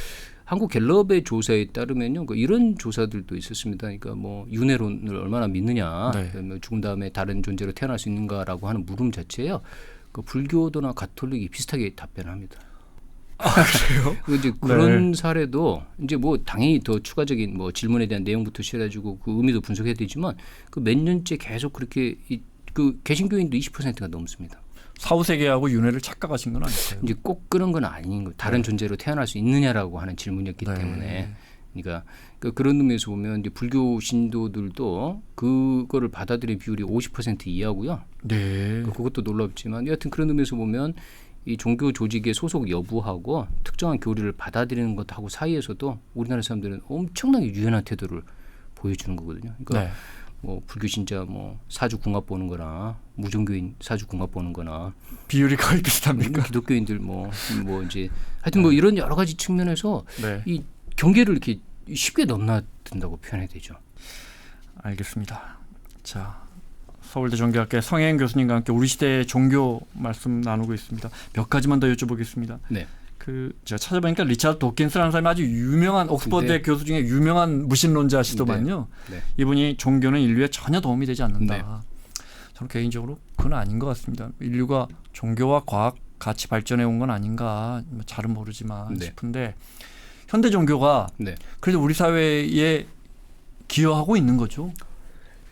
한국 갤럽의 조사에 따르면요, 이런 조사들도 있었습니다. 그러니까 뭐 윤회론을 얼마나 믿느냐, 네. 그다음에 죽은 다음에 다른 존재로 태어날 수 있는가라고 하는 물음 자체요, 그 불교도나 가톨릭이 비슷하게 답변합니다. 그래요? 이제 그런 사례도 이제 뭐 당연히 더 추가적인 뭐 질문에 대한 내용부터 시작해가지고 그 의미도 분석해야 되지만 그 몇 년째 계속 그렇게 그 개신교인도 20%가 넘습니다. 사후세계하고 윤회를 착각하신 건 아닐까요? 이제 꼭 그런 건 아닌 거예요. 다른 존재로 태어날 수 있느냐라고 하는 질문이었기 네. 때문에, 그러니까 그런 의미에서 보면 이제 불교 신도들도 그거를 받아들이는 비율이 50% 이하고요. 네. 그것도 놀랍지만 여하튼 그런 의미에서 보면 이 종교 조직의 소속 여부하고 특정한 교리를 받아들이는 것하고 사이에서도 우리나라 사람들은 엄청나게 유연한 태도를 보여주는 거거든요. 그러니까 네. 뭐 불교 신자 뭐 사주 궁합 보는 거나 무종교인 사주 궁합 보는 거나 비율이 거의 비슷합니까? 기독교인들 뭐 이제 하여튼 뭐 이런 여러 가지 측면에서 네. 이 경계를 이렇게 쉽게 넘나든다고 표현해야 되죠. 알겠습니다. 자, 서울대 종교학회 성혜인 교수님과 함께 우리 시대의 종교 말씀 나누고 있습니다. 몇 가지만 더 여쭤보겠습니다. 네. 제가 찾아보니까 리차드 도킨스라는 사람이 아주 유명한 옥스퍼드대 네. 교수 중에 유명한 무신론자시더만요. 네. 이분이 종교는 인류에 전혀 도움이 되지 않는다. 네. 저는 개인적으로 그건 아닌 것 같습니다. 인류가 종교와 과학 같이 발전해 온 건 아닌가 잘은 모르지만 네. 싶은데 현대 종교가 네. 그래도 우리 사회에 기여하고 있는 거죠.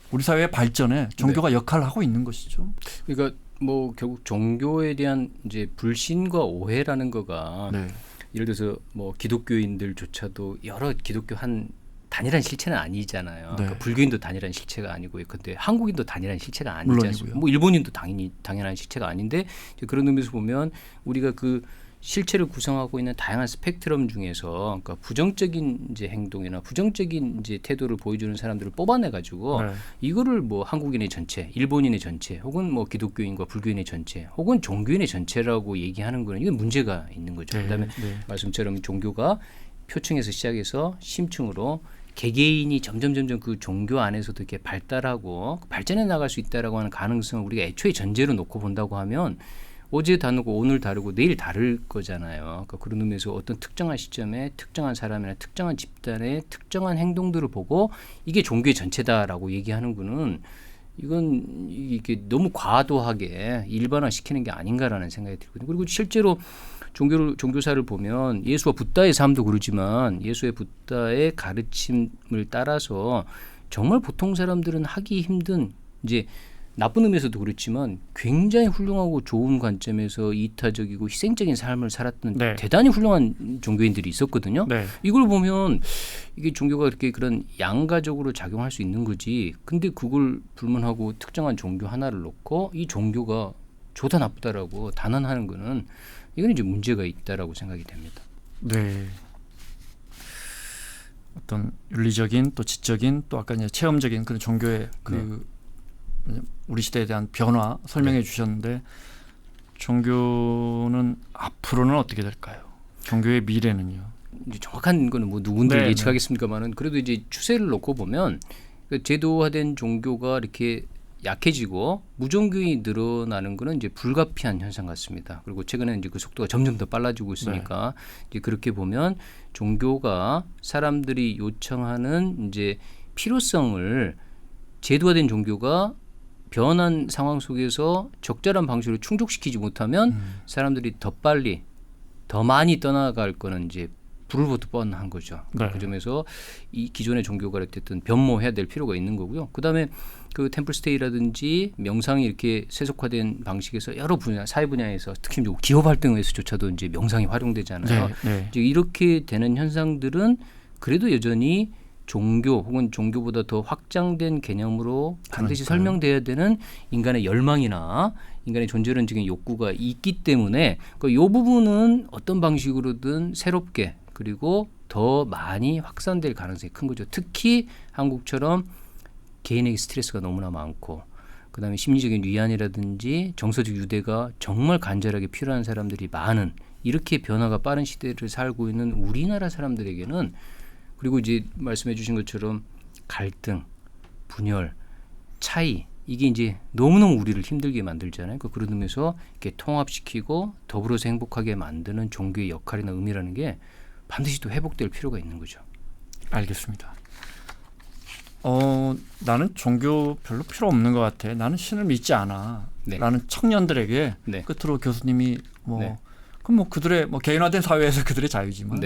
우리 사회의 발전에 종교가 역할을 하고 있는 것이죠. 그러니까 뭐 결국 종교에 대한 이제 불신과 오해라는 거가 네. 예를 들어서 뭐 기독교인들조차도 여러 기독교 한 단일한 실체는 아니잖아요. 네. 그러니까 불교인도 단일한 실체가 아니고, 근데 한국인도 단일한 실체가 아니지 물론이고요. 않습니까? 뭐 일본인도 당연한 실체가 아닌데, 이제 그런 의미에서 보면 우리가 그 실체를 구성하고 있는 다양한 스펙트럼 중에서, 그러니까 부정적인 이제 행동이나 부정적인 이제 태도를 보여주는 사람들을 뽑아내 가지고 네. 이거를 뭐 한국인의 전체, 일본인의 전체, 혹은 뭐 기독교인과 불교인의 전체, 혹은 종교인의 전체라고 얘기하는 거는 이건 문제가 있는 거죠. 네. 그다음에 네. 말씀처럼 종교가 표층에서 시작해서 심층으로 개개인이 점점 그 종교 안에서도 이렇게 발달하고 발전해 나갈 수 있다라고 하는 가능성을 우리가 애초에 전제로 놓고 본다고 하면 어제 다르고 오늘 다르고 내일 다를 거잖아요. 그러니까 그런 의미에서 어떤 특정한 시점에 특정한 사람이나 특정한 집단의 특정한 행동들을 보고 이게 종교의 전체다라고 얘기하는 거는 이건 이게 너무 과도하게 일반화시키는 게 아닌가라는 생각이 들거든요. 그리고 실제로 종교사를 보면 예수와 붓다의 삶도 그러지만 예수의 붓다의 가르침을 따라서 정말 보통 사람들은 하기 힘든, 이제 나쁜 의미에서도 그렇지만 굉장히 훌륭하고 좋은 관점에서 이타적이고 희생적인 삶을 살았던 네. 대단히 훌륭한 종교인들이 있었거든요. 네. 이걸 보면 이게 종교가 그렇게 그런 양가적으로 작용할 수 있는 거지. 근데 그걸 불문하고 특정한 종교 하나를 놓고 이 종교가 좋다 나쁘다라고 단언하는 거는 이건 이제 문제가 있다라고 생각이 됩니다. 네. 어떤 윤리적인 또 지적인 또 아까 이제 체험적인 그런 종교의 그 우리 시대에 대한 변화 설명해 주셨는데, 종교는 앞으로는 어떻게 될까요? 종교의 미래는요? 이제 정확한 거는 뭐 누군들 네, 예측하겠습니까만은 그래도 이제 추세를 놓고 보면 그 제도화된 종교가 이렇게 약해지고 무종교인이 늘어나는 거는 이제 불가피한 현상 같습니다. 그리고 최근에 이제 그 속도가 점점 더 빨라지고 있으니까 이제 그렇게 보면 종교가 사람들이 요청하는 이제 필요성을 제도화된 종교가 변한 상황 속에서 적절한 방식으로 충족시키지 못하면 사람들이 더 빨리 더 많이 떠나갈 거는 이제 불보듯 뻔한 거죠. 네. 그 점에서 이 기존의 종교가 어쨌든 변모해야 될 필요가 있는 거고요. 그다음에 그 템플스테이라든지 명상이 이렇게 세속화된 방식에서 여러 분야, 사회 분야에서 특히 기업 활동에서조차도 이제 명상이 활용되잖아요. 네. 네. 이제 이렇게 되는 현상들은 그래도 여전히 종교 혹은 종교보다 더 확장된 개념으로 반드시 그러니까요. 설명돼야 되는 인간의 열망이나 인간의 존재론적인 욕구가 있기 때문에 이 부분은 어떤 방식으로든 새롭게 그리고 더 많이 확산될 가능성이 큰 거죠. 특히 한국처럼 개인에게 스트레스가 너무나 많고 그다음에 심리적인 위안이라든지 정서적 유대가 정말 간절하게 필요한 사람들이 많은, 이렇게 변화가 빠른 시대를 살고 있는 우리나라 사람들에게는, 그리고 이제 말씀해 주신 것처럼 갈등, 분열, 차이, 이게 이제 너무너무 우리를 힘들게 만들잖아요. 그러니까 그런 의미에서 이렇게 통합시키고 더불어서 행복하게 만드는 종교의 역할이나 의미라는 게 반드시 또 회복될 필요가 있는 거죠. 알겠습니다. 나는 종교 별로 필요 없는 것 같아. 나는 신을 믿지 않아. 네. 라는 청년들에게 네. 끝으로 교수님이 네. 그럼 뭐 그들의 개인화된 사회에서 그들의 자유지만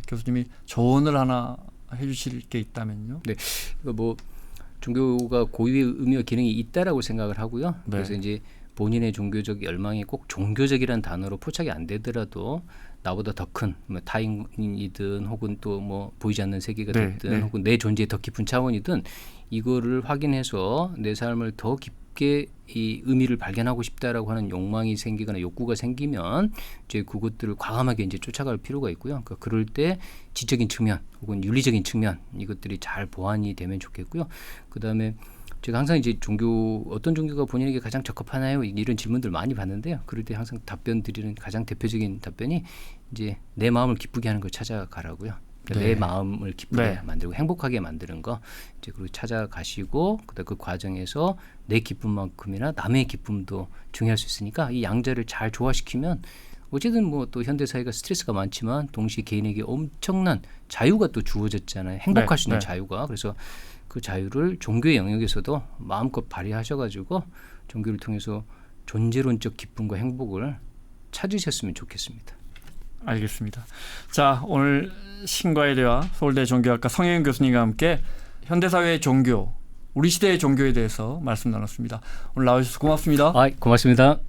교수님이 조언을 하나 해주실 게 있다면요? 네, 뭐 종교가 고유의 의미와 기능이 있다라고 생각을 하고요. 네. 그래서 이제 본인의 종교적 열망이 꼭 종교적이라는 단어로 포착이 안 되더라도 나보다 더 큰 타인이든 혹은 또 뭐 보이지 않는 세계가 됐든 혹은 내 존재의 더 깊은 차원이든 이거를 확인해서 내 삶을 더 깊게 이 의미를 발견하고 싶다라고 하는 욕망이 생기거나 욕구가 생기면 이제 그것들을 과감하게 이제 쫓아갈 필요가 있고요. 그러니까 그럴 때 지적인 측면 혹은 윤리적인 측면 이것들이 잘 보완이 되면 좋겠고요. 그다음에 제가 항상 이제 어떤 종교가 본인에게 가장 적합하나요? 이런 질문들 많이 받는데요. 그럴 때 항상 답변 드리는 가장 대표적인 답변이 이제 내 마음을 기쁘게 하는 걸 찾아가라고요. 그러니까 내 마음을 기쁘게 만들고 행복하게 만드는 거 이제 그리고 찾아가시고 그다음 그 과정에서 내 기쁨만큼이나 남의 기쁨도 중요할 수 있으니까 이 양자를 잘 조화시키면 어쨌든 뭐 또 현대 사회가 스트레스가 많지만 동시에 개인에게 엄청난 자유가 또 주어졌잖아요. 행복할 수 있는 자유가. 그래서 그 자유를 종교의 영역에서도 마음껏 발휘하셔가지고 종교를 통해서 존재론적 기쁨과 행복을 찾으셨으면 좋겠습니다. 알겠습니다. 자, 오늘 신과의 대화 서울대 종교학과 성혜윤 교수님과 함께 현대사회의 종교, 우리 시대의 종교에 대해서 말씀 나눴습니다. 오늘 나와주셔서 고맙습니다. 고맙습니다.